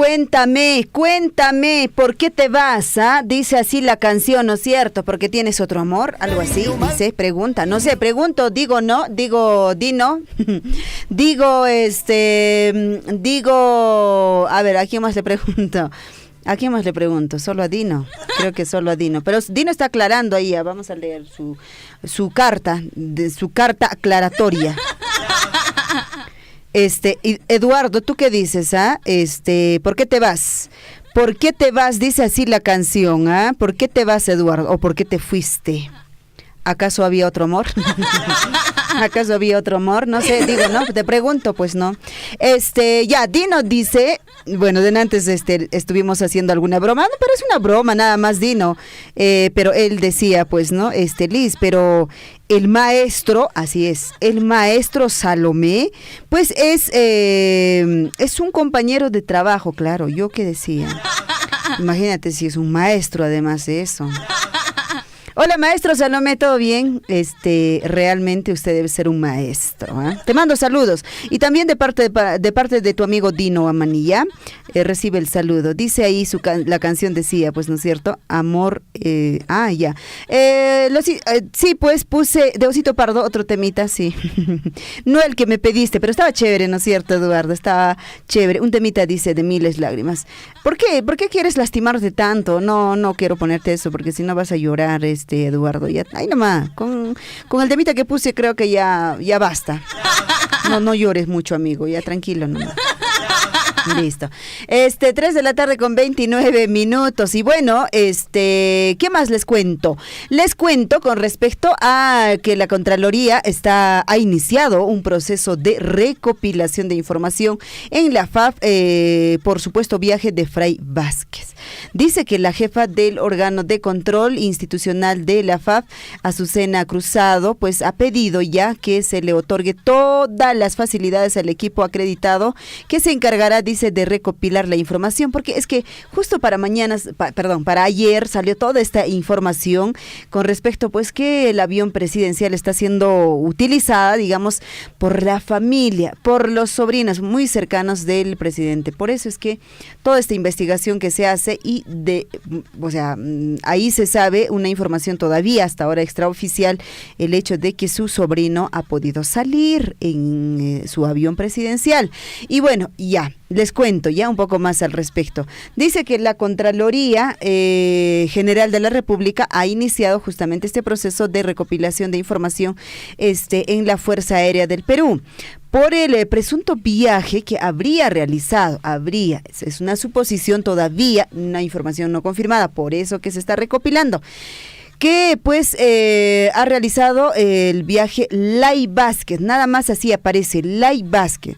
Cuéntame, ¿por qué te vas? ¿Ah? Dice así la canción, ¿no es cierto? ¿Porque tienes otro amor? Algo así, dice, pregunta. No sé, pregunto, digo no, digo, di no. digo, a ver, ¿a quién más le pregunto? ¿A quién más le pregunto? Solo a Dino. Creo que solo a Dino. Pero Dino está aclarando ahí, vamos a leer su carta aclaratoria. Eduardo, ¿tú qué dices, ah? ¿Por qué te vas? ¿Por qué te vas? Dice así la canción, ¿ah? ¿Por qué te vas, Eduardo? ¿O por qué te fuiste? ¿Acaso había otro amor? ¿Acaso había otro amor? No sé, digo, ¿no? Te pregunto, pues no. Ya, Dino dice, bueno, de antes estuvimos haciendo alguna broma, no, pero es una broma nada más, Dino. Pero él decía, pues, ¿no? Liz, pero el maestro, así es, el maestro Salomé, pues es un compañero de trabajo, claro, ¿yo qué decía? Imagínate si es un maestro además de eso. Hola, maestro Salomé, ¿todo bien? Realmente usted debe ser un maestro, ¿eh? Te mando saludos. Y también de parte de tu amigo Dino Amanilla, recibe el saludo. Dice ahí la canción decía, pues, ¿no es cierto? Amor, ya. Sí, pues puse de Osito Pardo otro temita, sí. No el que me pediste, pero estaba chévere, ¿no es cierto, Eduardo? Estaba chévere. Un temita dice de miles lágrimas. ¿Por qué? ¿Por qué quieres lastimarte tanto? No quiero ponerte eso, porque si no vas a llorar, Eduardo, ya, ahí nomás, con el temita que puse creo que ya basta. No llores mucho, amigo, ya tranquilo nomás. Listo. 3 de la tarde con 29 minutos. Y bueno, ¿qué más les cuento? Les cuento con respecto a que la Contraloría ha iniciado un proceso de recopilación de información en la FAF, por supuesto, viaje de Fray Vázquez. Dice que la jefa del órgano de control institucional de la FAF, Azucena Cruzado, pues ha pedido ya que se le otorgue todas las facilidades al equipo acreditado que se encargará, dice, de recopilar la información, porque es que justo para ayer salió toda esta información con respecto, pues, que el avión presidencial está siendo utilizada, digamos, por la familia, por los sobrinos muy cercanos del presidente. Por eso es que toda esta investigación que se hace ahí se sabe una información todavía hasta ahora extraoficial, el hecho de que su sobrino ha podido salir en su avión presidencial. Y bueno, ya les cuento ya un poco más al respecto. Dice que la Contraloría General de la República ha iniciado justamente este proceso de recopilación de información en la Fuerza Aérea del Perú por el presunto viaje que habría realizado, es una suposición todavía, una información no confirmada, por eso que se está recopilando, que pues ha realizado el viaje Lai Vázquez, nada más así aparece Lai Vázquez,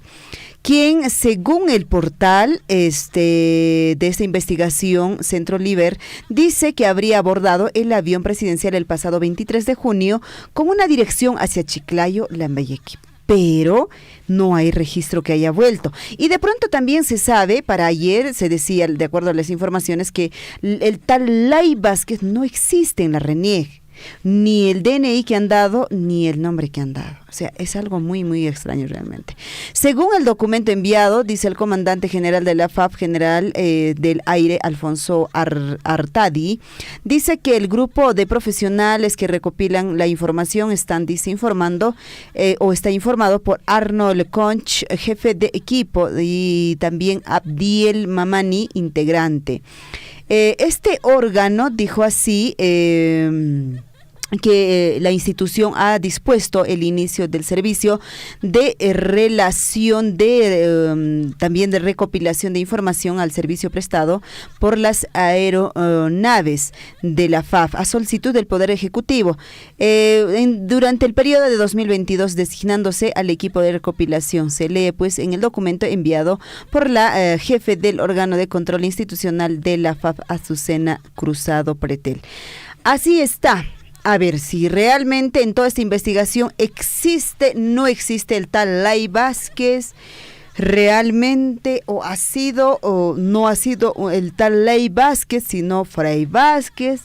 quien, según el portal de esta investigación, Centro Liber, dice que habría abordado el avión presidencial el pasado 23 de junio con una dirección hacia Chiclayo, Lambayeque, pero no hay registro que haya vuelto. Y de pronto también se sabe, para ayer se decía, de acuerdo a las informaciones, que el tal Lai Vázquez no existe en la RENIEG. Ni el DNI que han dado, ni el nombre que han dado. O sea, es algo muy, muy extraño realmente. Según el documento enviado, dice el comandante general de la FAF, general del aire, Alfonso Artadi, dice que el grupo de profesionales que recopilan la información están desinformando está informado por Arnold Conch, jefe de equipo, y también Abdiel Mamani, integrante. Este órgano dijo así que la institución ha dispuesto el inicio del servicio de relación también de recopilación de información al servicio prestado por las aeronaves de la FAF a solicitud del Poder Ejecutivo durante el periodo de 2022, designándose al equipo de recopilación. Se lee pues en el documento enviado por la jefe del órgano de control institucional de la FAF, Azucena Cruzado Pretel. Así está. A ver si realmente en toda esta investigación no existe el tal Lai Vázquez, realmente o ha sido o no ha sido el tal Lai Vázquez, sino Fray Vázquez.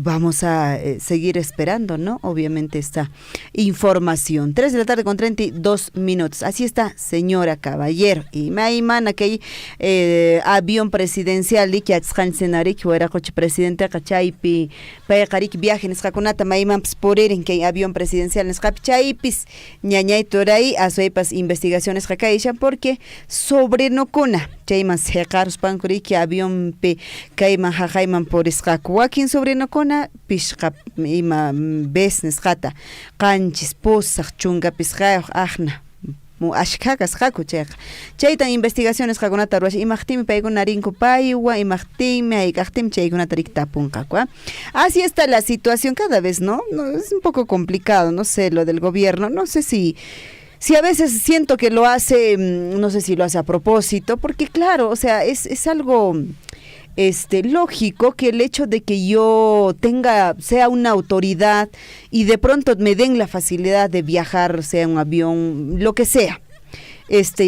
vamos a seguir esperando, ¿no? Obviamente esta información. 3 de la tarde con 32 minutos. Así está, señora caballero. Y me mana que avión presidencial y que atzhan senari que era coche presidente cachaipi payakarik viaje en escaconata maiman porer en que avión presidencial en escapichaipis ñañay toray asoipas investigaciones cacaisha porque sobre no cuna chayman secaros pancuri que avión pe caiman jajaiman por escacuaquin sobre no cuna pishqa ima besnes jata canchis posach chunga pisqayo ajna ashkakas haku chaytan investigaciones hakunata ruash imaktimi paykuna rinku paywa imaktimi aykaktim chaykunata riktapunqaku. Así está la situación cada vez, ¿no? Es un poco complicado, no sé, lo del gobierno, no sé si a veces siento que lo hace, no sé si lo hace a propósito, porque claro, o sea, es algo lógico que el hecho de que yo sea una autoridad y de pronto me den la facilidad de viajar, sea un avión, lo que sea,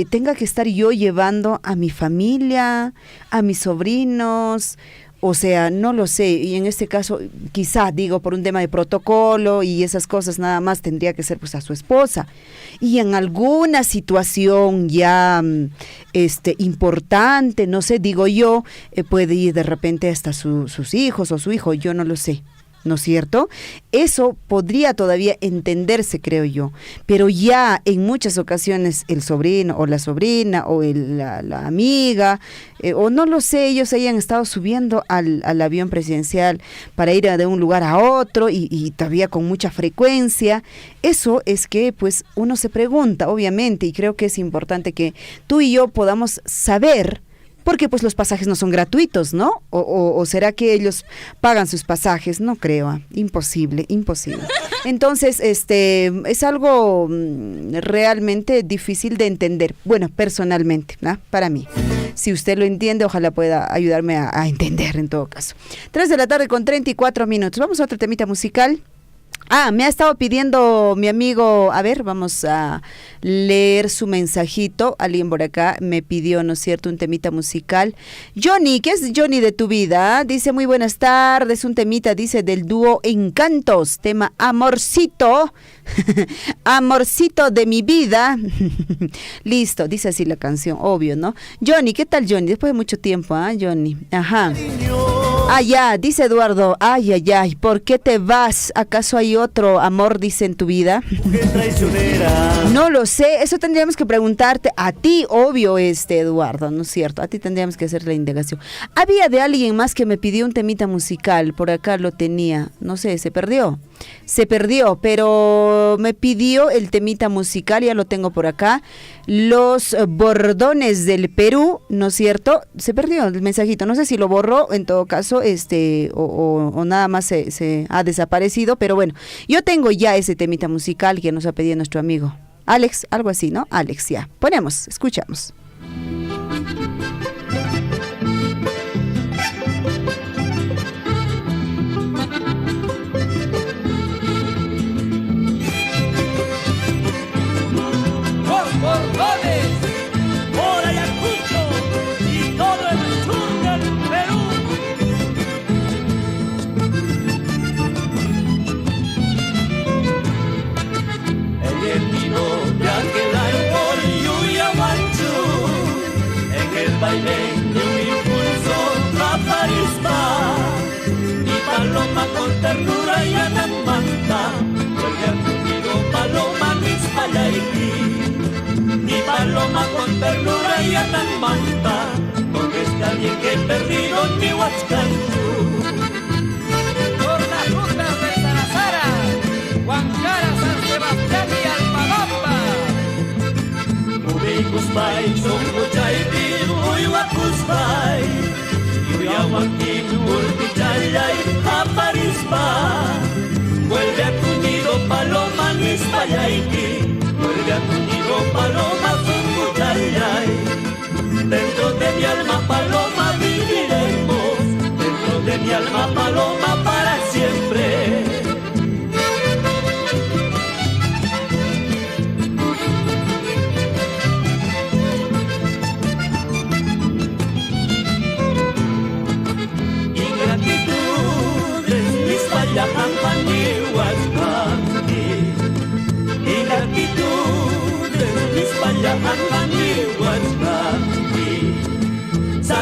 tenga que estar yo llevando a mi familia, a mis sobrinos. O sea, no lo sé, y en este caso, quizá, digo, por un tema de protocolo y esas cosas nada más tendría que ser pues a su esposa. Y en alguna situación ya importante, no sé, digo yo, puede ir de repente hasta sus hijos o su hijo, yo no lo sé. ¿No es cierto? Eso podría todavía entenderse, creo yo, pero ya en muchas ocasiones el sobrino o la sobrina o la amiga, o no lo sé, ellos hayan estado subiendo al avión presidencial para ir de un lugar a otro y todavía con mucha frecuencia. Eso es que pues uno se pregunta, obviamente, y creo que es importante que tú y yo podamos saber. Porque pues los pasajes no son gratuitos, ¿no? O será que ellos pagan sus pasajes, no creo, imposible. Entonces, es algo realmente difícil de entender, bueno, personalmente, ¿no? Para mí. Si usted lo entiende, ojalá pueda ayudarme a entender en todo caso. 3 de la tarde con 34 minutos. Vamos a otro temita musical. Me ha estado pidiendo mi amigo, a ver, vamos a leer su mensajito. Alguien por acá me pidió, ¿no es cierto?, un temita musical. Johnny, ¿qué es Johnny de tu vida? Dice, muy buenas tardes, un temita, dice, del dúo Encantos, tema Amorcito, Amorcito de mi vida. Listo, dice así la canción, obvio, ¿no? Johnny, ¿qué tal Johnny? Después de mucho tiempo, Johnny? Ajá. Ya, dice Eduardo, ay, ¿por qué te vas? ¿Acaso hay otro amor, dice, en tu vida? No lo sé, eso tendríamos que preguntarte a ti, obvio, Eduardo, ¿no es cierto? A ti tendríamos que hacer la indagación. Había de alguien más que me pidió un temita musical, por acá lo tenía, no sé, se perdió, pero me pidió el temita musical, ya lo tengo por acá, Los Bordones del Perú, ¿no es cierto? Se perdió el mensajito, no sé si lo borró, en todo caso, o nada más se ha desaparecido, pero bueno, yo tengo ya ese temita musical que nos ha pedido nuestro amigo Alex, algo así, ¿no? Alex, ya, ponemos, escuchamos. Bordones, por Ayacucho y todo el sur del Perú. En el vino de aquel árbol Yuyahuanchu, en el baile de un impulso raparispa, y paloma con ternura y anamanta, vuelve a conmigo paloma mis payaiki. Mi paloma con ternura y atamanta, porque está bien que he perdido mi huachcanchu. Por las rutas de Sarazara, Huancara, San Sebastián y Almagamba. Ubicusbay, Songuchaybi, Uyhuacusbay, Yuyahuaquín, Ulpichayay, Aparispa. Vuelve a tu nido, paloma, Nispayayki. Vuelve a tu nido, paloma, Zunguchayay. Dentro de mi alma, paloma, viviremos. Dentro de mi alma, paloma, para siempre. Ingratitudes, mis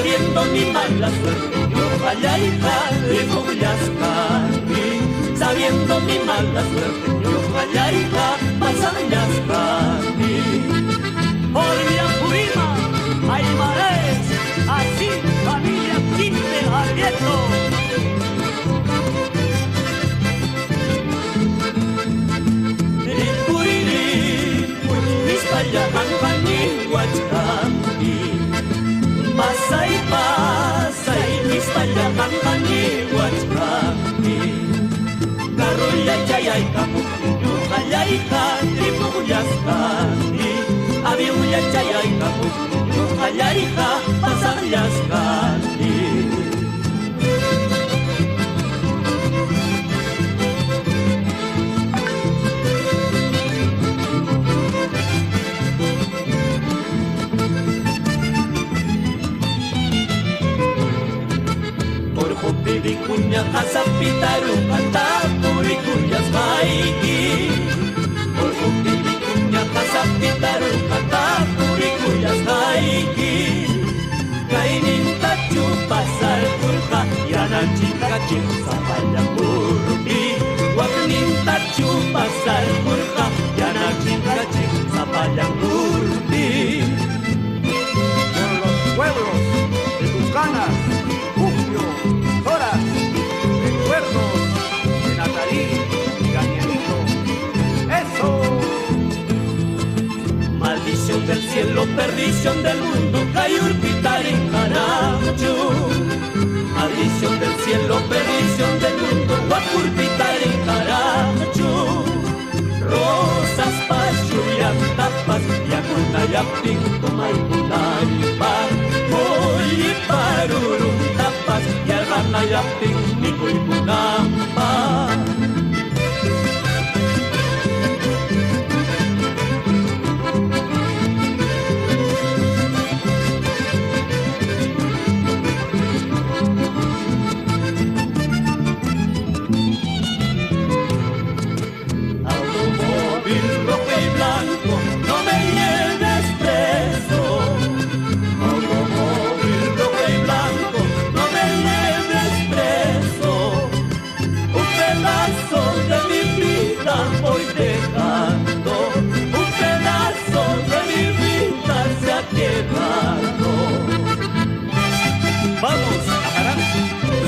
sabiendo mi mala suerte, yo fallarija de Mogulascani. Sabiendo mi mala suerte, yo fallarija Pasañascani. Olvia Purima, Aymares, así familia Quinte Arrieto. Mispaya Angani Huachcani. Pasay, pasay, mispaya Angani Huachcani. Karuya Chayay Kamu, Yuhayayka, Tripuyascani. Abiuya Chayay Kamu, Yuhayayka, Pasayascani. Piricuña, Azapitaru, Catapuricuyas, Maiki. Por Piricuña, Azapitaru, Catapuricuyas, Maiki. Kaininta chupasar purja, Yana chica chimsa vaya purpi. Wakninta chupasar purja, Yana chica chimsa vaya purpi. Por los pueblos de Tucanas, horas, recuerdos de Natalí y Danielito. ¡Eso! Maldición del cielo, perdición del mundo, Cayurpitari Carachu. Maldición del cielo, perdición del mundo, Guacurpitari Carachu. Rosas, pachuyan, tapas, yacuta, yapinto, maipunaripa. Oye, parurum, tapas, yagana, yapin, nicuipunampa. Automóvil rojo y blanco, no me lleves preso. Automóvil rojo y blanco, no me lleves preso. Un pedazo de mi vida voy dejando. Un pedazo de mi vida se ha quedado. Vamos a Arango,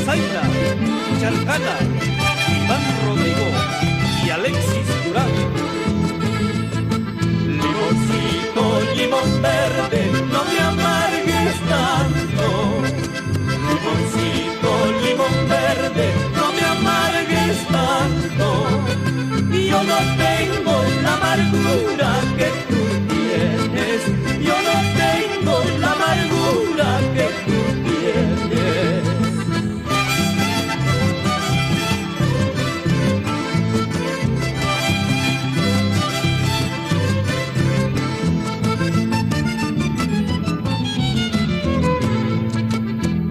Zaira, Chalcana, Iván Rodrigo y Alexis Durán. Limoncito, limón verde, no me amargues tanto. Limoncito, limón verde, no me amargues tanto. Yo no tengo la amargura que tú tienes. Yo no tengo la amargura que tú tienes.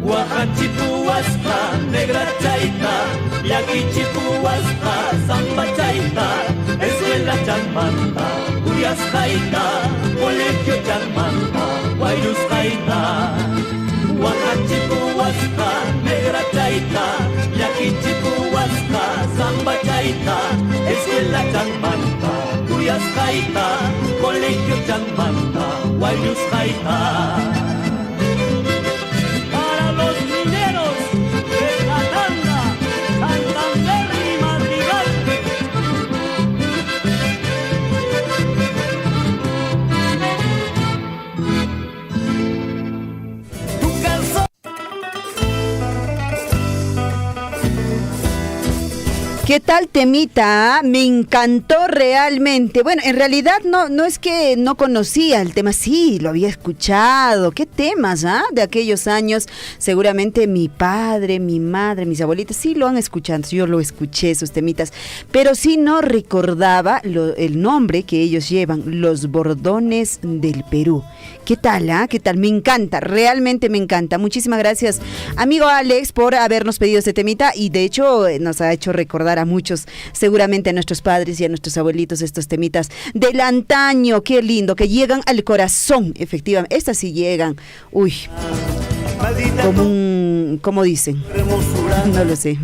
Huajachipuasca, negra chaita, yaquichipuasca, samba chaita, escuela chanmanta, cuyas jaita, colegio chanmanta, guayus jaita. Huajachipuasca, negra chaita, yaquichipuasca, samba chaita, escuela chanmanta, cuyas jaita, colegio chanmanta, guayus jaita. Los mineros de Catanda, Santander y Madrigal. Tu calzón. ¿Qué tal temita? Me encantó realmente. Bueno, en realidad no es que no conocía el tema, sí, lo había escuchado. ¿Qué temas, de aquellos años? Seguramente mi padre, mi madre, mis abuelitos sí lo han escuchado. Yo lo escuché, esos temitas, pero sí no recordaba el nombre que ellos llevan, Los Bordones del Perú. ¿Qué tal, ¿Qué tal? Me encanta, realmente me encanta. Muchísimas gracias, amigo Alex, por habernos pedido este temita y de hecho nos ha hecho recordar a muchos, seguramente a nuestros padres y a nuestros abuelitos, estos temitas del antaño. Qué lindo, que llegan al corazón, efectivamente. Estas sí llegan. Uy. como dicen. No lo sé.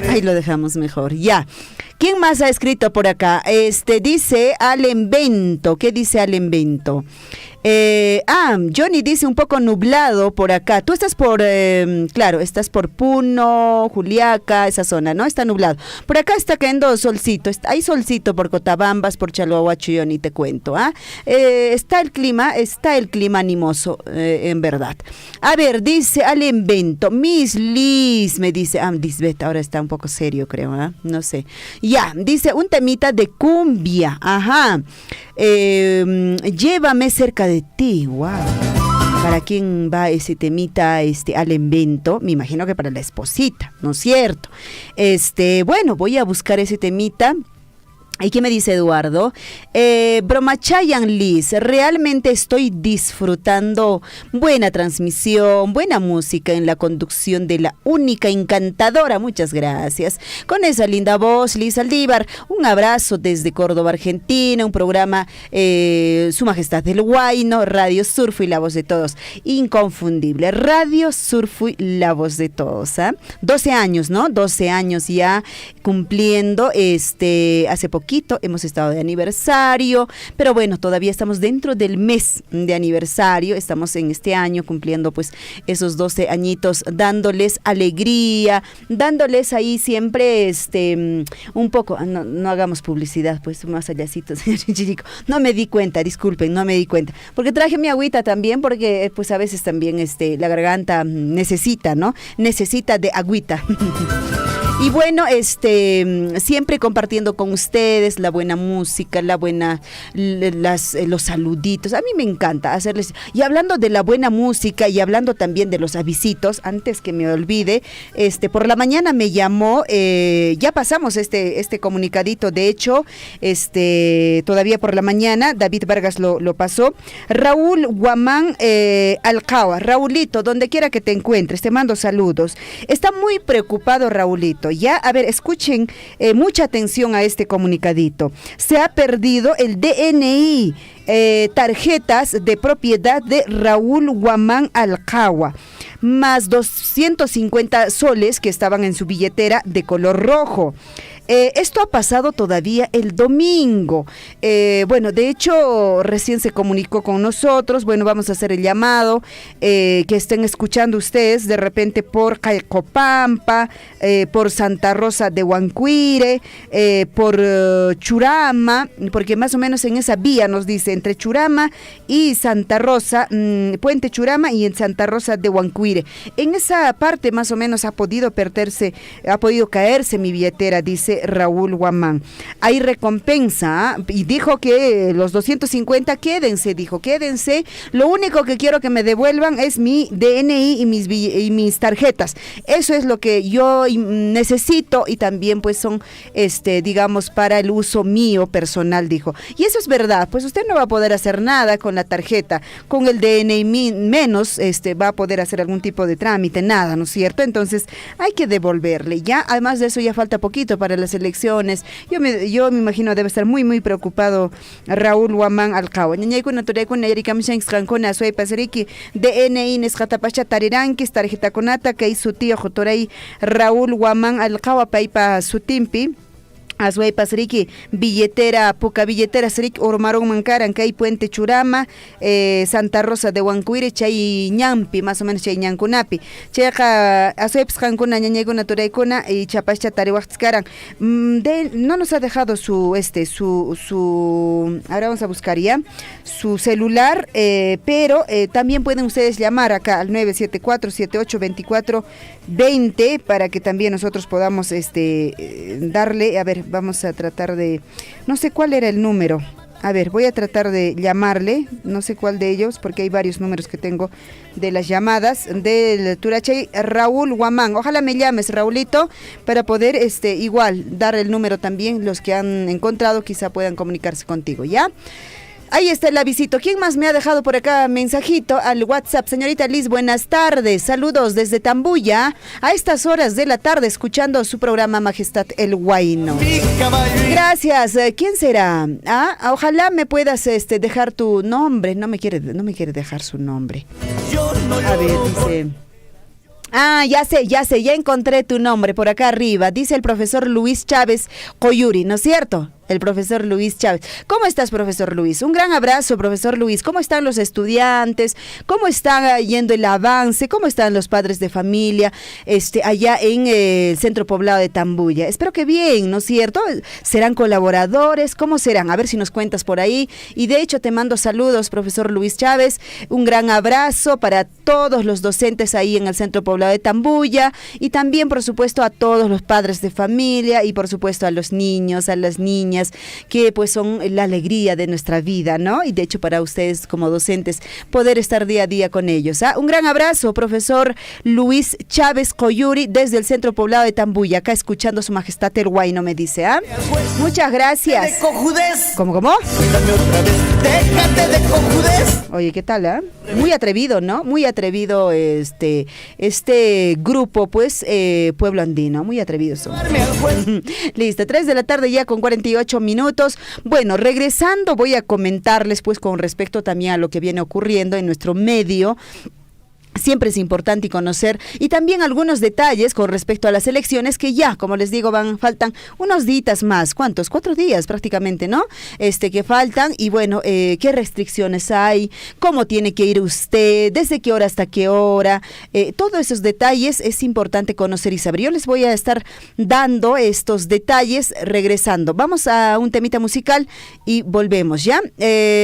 Ahí lo dejamos mejor. Ya. ¿Quién más ha escrito por acá? Dice Alenvento. ¿Qué dice Alenvento? Johnny dice un poco nublado por acá. Tú estás por, claro, estás por Puno, Juliaca, esa zona, ¿no? Está nublado. Por acá está cayendo solcito. Hay solcito por Cotabambas, por Chalhuahuacho, yo ni te cuento, ¿ah? Está el clima animoso, en verdad. A ver, dice Alenvento, Miss Liz, me dice, Lisbeth, ahora está un poco serio, creo, ¿ah? No sé. Ya, dice un temita de cumbia, ajá. Llévame cerca de ti, wow. ¿Para quién va ese temita, Alenvento? Me imagino que para la esposita, ¿no es cierto? Bueno, voy a buscar ese temita. ¿Y qué me dice Eduardo? Bromachayan Liz, realmente estoy disfrutando buena transmisión, buena música en la conducción de la única encantadora, muchas gracias. Con esa linda voz, Liz Aldívar, un abrazo desde Córdoba, Argentina, un programa Su Majestad del Huayno, Radio Surfo y la voz de todos, inconfundible, Radio Surfo y la voz de todos, ¿ah? 12 años, ¿no? 12 años ya cumpliendo, hace poquito hemos estado de aniversario, pero bueno, todavía estamos dentro del mes de aniversario, estamos en este año cumpliendo pues esos 12 añitos, dándoles alegría, dándoles ahí siempre un poco, no hagamos publicidad, pues más allácito, señor Chichico, no me di cuenta, disculpen, no me di cuenta, porque traje mi agüita también, porque pues a veces también la garganta necesita, ¿no? Necesita de agüita. Y bueno, siempre compartiendo con ustedes la buena música, los saluditos. A mí me encanta hacerles. Y hablando de la buena música y hablando también de los avisitos, antes que me olvide, por la mañana me llamó, ya pasamos este comunicadito, de hecho, todavía por la mañana, David Vargas lo pasó. Raúl Guamán Alcagua, Raulito, donde quiera que te encuentres, te mando saludos. Está muy preocupado Raulito. Ya, a ver, escuchen mucha atención a este comunicadito. Se ha perdido el DNI, tarjetas de propiedad de Raúl Guamán Alcagua, más 250 soles que estaban en su billetera de color rojo. Esto ha pasado todavía el domingo. Bueno, de hecho, recién se comunicó con nosotros. Bueno, vamos a hacer el llamado que estén escuchando ustedes de repente por Calcopampa, por Santa Rosa de Huancuire, por Churama, porque más o menos en esa vía nos dice, entre Churama y Santa Rosa, Puente Churama y en Santa Rosa de Huancuire. En esa parte más o menos ha podido caerse mi billetera, dice Raúl Guamán. Hay recompensa, y dijo que los 250 quédense, lo único que quiero que me devuelvan es mi DNI y mis tarjetas. Eso es lo que yo necesito, y también pues son digamos para el uso mío personal, dijo. Y eso es verdad, pues usted no va a poder hacer nada con la tarjeta, con el DNI menos va a poder hacer algún tipo de trámite, nada, ¿no es cierto? Entonces hay que devolverle, ya. Además de eso ya falta poquito para las elecciones. Yo me imagino debe estar muy muy preocupado Raúl Guamán Alcagua. DNI nesqatapacha tariranquis tarjetakunata kay sutiyo jotoray Raúl Guamán Alcagua paypa sutimpi. Azuaypas Riki, poca billetera Srik, Ormarón Mancaran, Kay Puente Churama, Santa Rosa de Huancuire, Chay Ñampi, más o menos Chay Ñancunapi, Cheja, Azuaypas Jancuna, Ñañeguna Toraicuna y Chapacha Tarihuaxcaran. No nos ha dejado su, ahora vamos a buscar ya, su celular, pero también pueden ustedes llamar acá al 974-7824-20 para que también nosotros podamos darle, a ver, vamos a tratar de, no sé cuál era el número, a ver, voy a tratar de llamarle, no sé cuál de ellos, porque hay varios números que tengo de las llamadas del Turachay Raúl Guamán. Ojalá me llames, Raulito, para poder igual dar el número también, los que han encontrado quizá puedan comunicarse contigo, ¿ya? Ahí está el avisito. ¿Quién más me ha dejado por acá mensajito al WhatsApp? Señorita Liz, buenas tardes. Saludos desde Tambuya. A estas horas de la tarde escuchando su programa Majestad el Huayno. Gracias. ¿Quién será? Ojalá me puedas dejar tu nombre. No me quiere dejar su nombre. A ver, dice... Ah, ya sé, ya encontré tu nombre por acá arriba. Dice el profesor Luis Chávez Coyuri, ¿no es cierto? El profesor Luis Chávez. ¿Cómo estás, profesor Luis? Un gran abrazo, profesor Luis. ¿Cómo están los estudiantes? ¿Cómo está yendo el avance? ¿Cómo están los padres de familia allá en el centro poblado de Tambuya? Espero que bien, ¿no es cierto? ¿Serán colaboradores? ¿Cómo serán? A ver si nos cuentas por ahí. Y de hecho te mando saludos, profesor Luis Chávez. Un gran abrazo para todos los docentes ahí en el centro poblado de Tambuya y también, por supuesto, a todos los padres de familia y, por supuesto, a los niños, a las niñas, que pues son la alegría de nuestra vida, ¿no? Y de hecho para ustedes como docentes poder estar día a día con ellos. Un gran abrazo, profesor Luis Chávez Coyuri, desde el centro poblado de Tambuya, acá escuchando su majestad el Huayno, me dice. Muchas gracias. ¿Cómo? Déjate de cojudez. Oye, ¿qué tal? Muy atrevido, ¿no? Muy atrevido este grupo, pues, Pueblo Andino, muy atrevidos son. Listo, 3 de la tarde ya con 48 minutos. Bueno, regresando voy a comentarles pues con respecto también a lo que viene ocurriendo en nuestro medio. Siempre es importante conocer y también algunos detalles con respecto a las elecciones que ya, como les digo, faltan unos días más. ¿Cuántos? 4 días prácticamente, ¿no? Que faltan y bueno, qué restricciones hay, cómo tiene que ir usted, desde qué hora hasta qué hora, todos esos detalles es importante conocer y saber. Yo les voy a estar dando estos detalles regresando. Vamos a un temita musical y volvemos, ¿ya?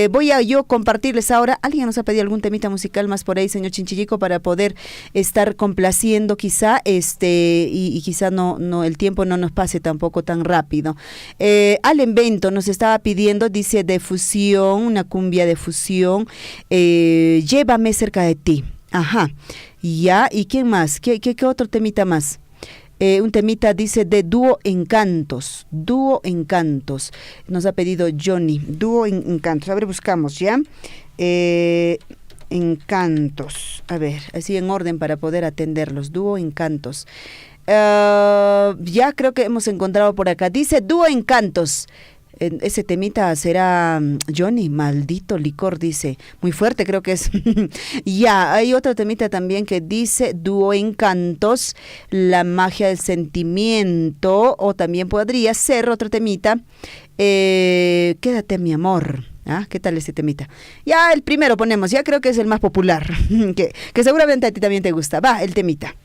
Voy a yo compartirles ahora. ¿Alguien nos ha pedido algún temita musical más por ahí, señor Chinchillico, para poder estar complaciendo quizá y quizá no el tiempo no nos pase tampoco tan rápido? Allen Bento nos estaba pidiendo, dice, de fusión, una cumbia de fusión, llévame cerca de ti. Ajá, ya, ¿y quién más? ¿Qué otro temita más? Un temita, dice, de Dúo Encantos, nos ha pedido Johnny, Dúo Encantos. A ver, buscamos, ¿ya? Encantos, a ver, así en orden para poder atenderlos. Dúo Encantos, ya creo que hemos encontrado por acá, dice Dúo Encantos. Ese temita será Johnny, maldito licor, dice, muy fuerte creo que es. Ya, hay otro temita también que dice Dúo Encantos, la magia del sentimiento, o también podría ser otro temita, quédate mi amor. ¿Qué tal este temita? Ya el primero ponemos, ya creo que es el más popular, que seguramente a ti también te gusta. Va, el temita.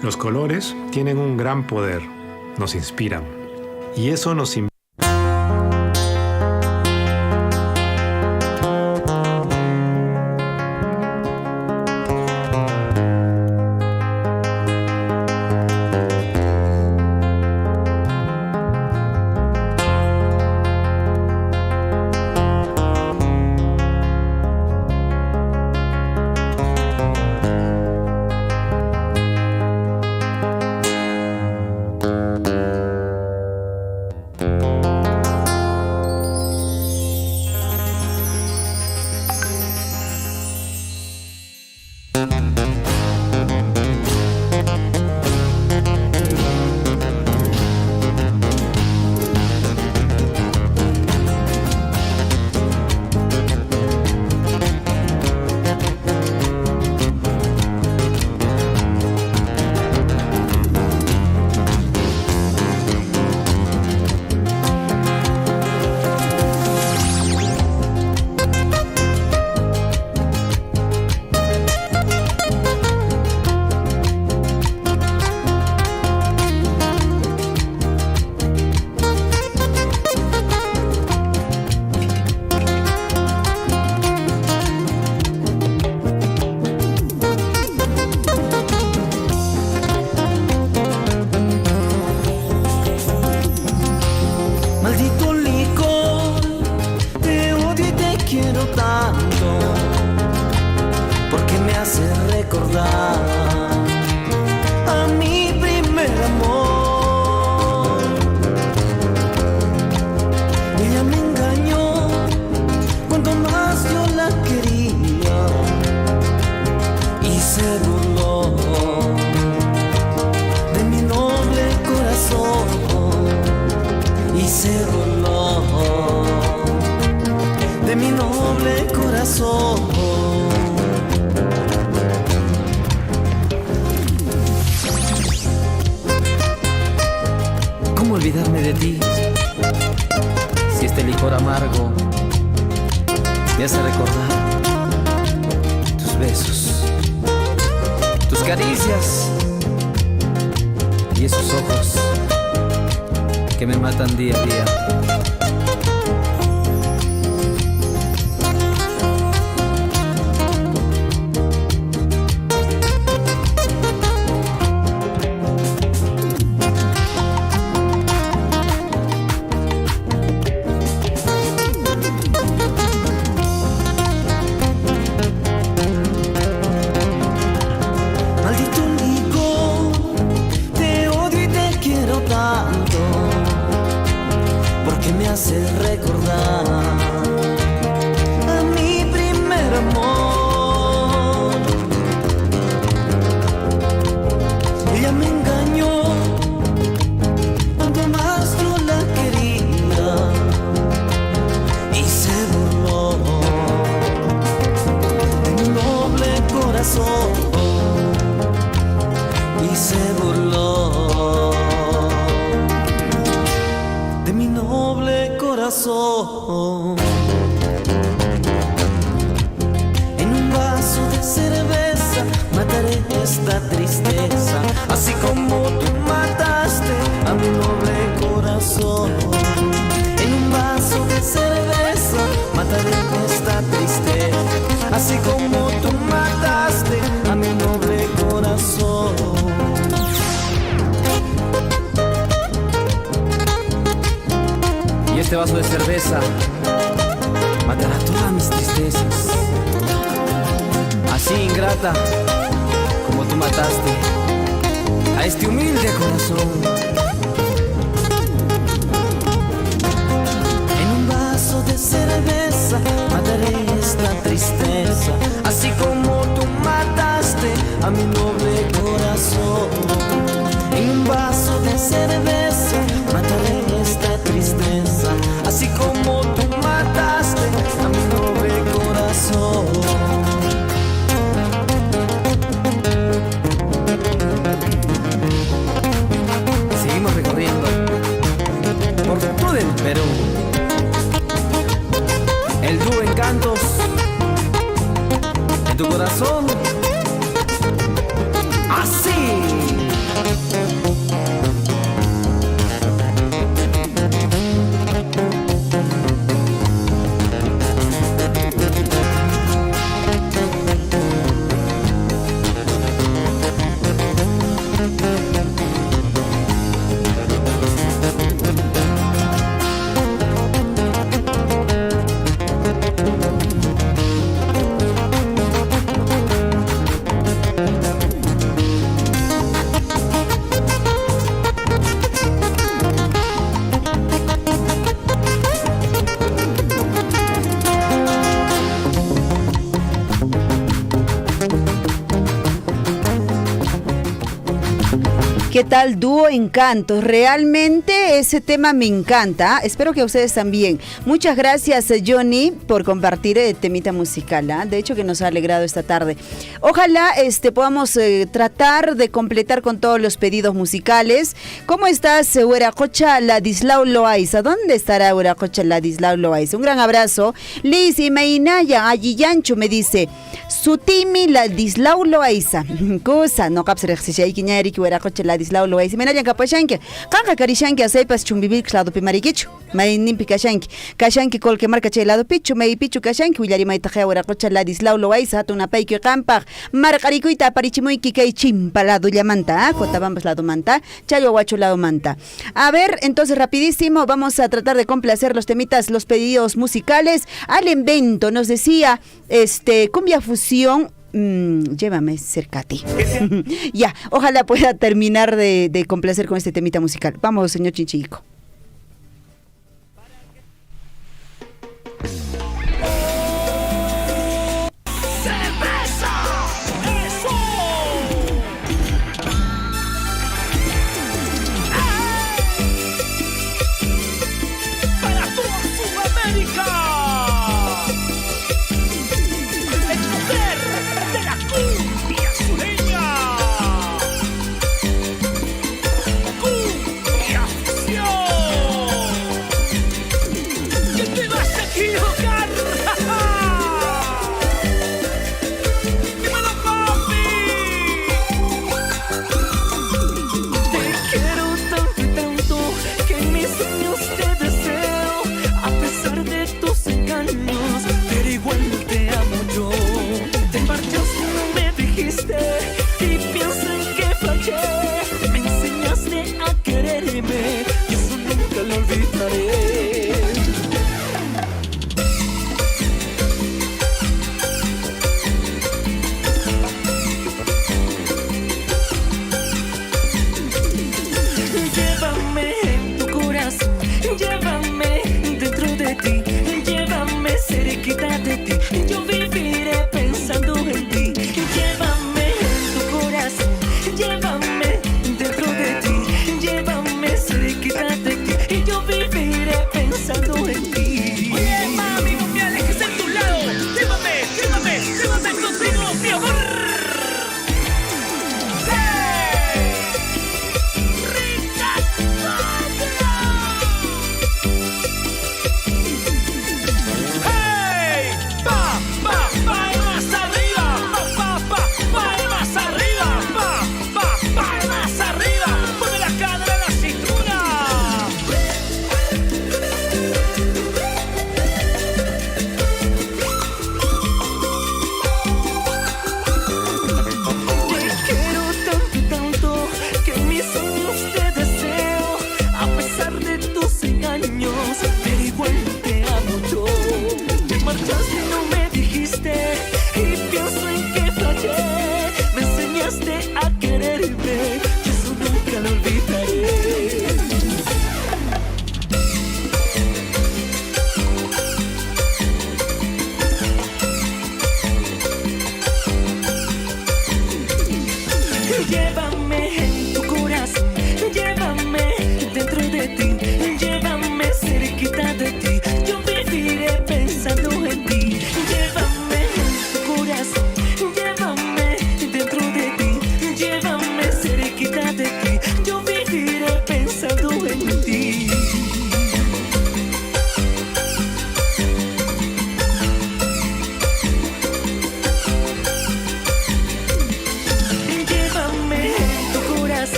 Los colores tienen un gran poder, nos inspiran, y eso nos invita. de mi noble corazón. olvidarme de ti si este licor amargo me hace recordar tus besos, tus caricias y esos ojos que me matan día a día? En un vaso de cerveza mataré esta tristeza, así como tú mataste a mi noble corazón. En un vaso de cerveza mataré esta tristeza, así como tú mataste a mi noble corazón. Y este vaso de cerveza matará todas mis tristezas, así ingrata como tú mataste a este humilde corazón. En un vaso de cerveza mataré esta tristeza, así como tú mataste a mi noble corazón. En un vaso de cerveza mataré esta tristeza, así como tú mataste a mi noble corazón. Seguimos recorriendo por todo el Perú el dúo Encantos en tu corazón. Así. ¿Qué tal dúo Encantos? Realmente ese tema me encanta. Espero que a ustedes también. Muchas gracias, Johnny, por compartir el temita musical. De hecho, que nos ha alegrado esta tarde. Ojalá podamos tratar de completar con todos los pedidos musicales. ¿Cómo estás, Hueracocha Ladislao Loaiza? ¿Dónde estará Hueracocha Ladislao Loaiza? Un gran abrazo. Liz y Meinaya, Ayiyancho me dice, Sutimi Ladislao Loaiza. Cosa, no capsarexisha y quiñari que Hueracocha Ladislao Loaiza. Menayan kapashanke. Kanka karishanke asaipas chumbibil lado pimarikichu. May nimpi kashanke. Kashanke kolke marca lado pichu. May pichu kashanke. Willari may tajea Hueracocha Ladislao Loaiza. Hatuna paiki kampag. Marcarikuita parichimuiki kay chimpa lado llamanta. Cotabambas lado manta. Chayohuacho lado manta. A ver, entonces rapidísimo vamos a tratar de complacer los temitas, los pedidos musicales. Al invento nos decía cumbia fusión. Llévame cerca a ti. Ya, ojalá pueda terminar de complacer con este temita musical. Vamos, señor Chinchico. ¡Cumbia!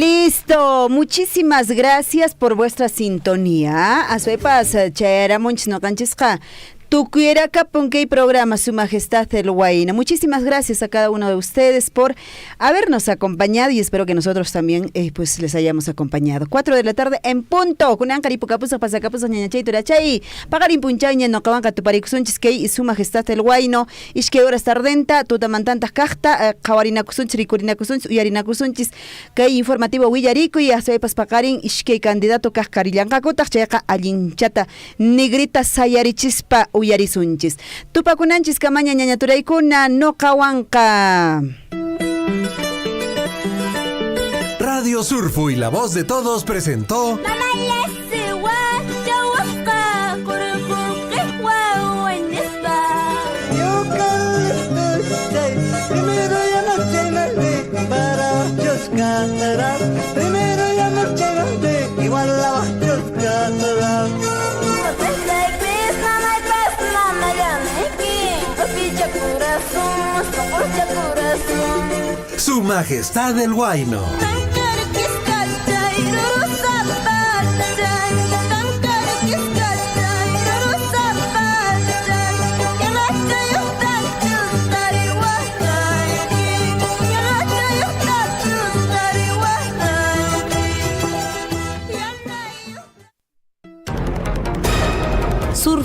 Listo, muchísimas gracias por vuestra sintonía. Asuepas, chayara monchis no canchesca. Tuquiera Caponquei programa Su Majestad el Huayno. Muchísimas gracias a cada uno de ustedes por habernos acompañado y espero que nosotros también pues les hayamos acompañado. 4 de la tarde en punto. Kunankari pukapusa pasacapusa ñañachay turachay. Pagarin punchaña no kawanka tuparikusunchis kei Su Majestad el Huayno. Ishke horas tardenta tutamantantas kajta kawarinakusunchis rikurinakusunchis uyarinakusunchis kei informativo Willarico y aswepas pagarin ishke candidato kajkarillankakutaj chayqa allinchata negrita sayarichispa uyarisunchis. Tupakunanchis kamaña ñañaturaykuna no kawanka. Radio Surfu y La Voz de Todos presentó Primero ya no llegaste, igual la vas Su Majestad el Huayno. Surfu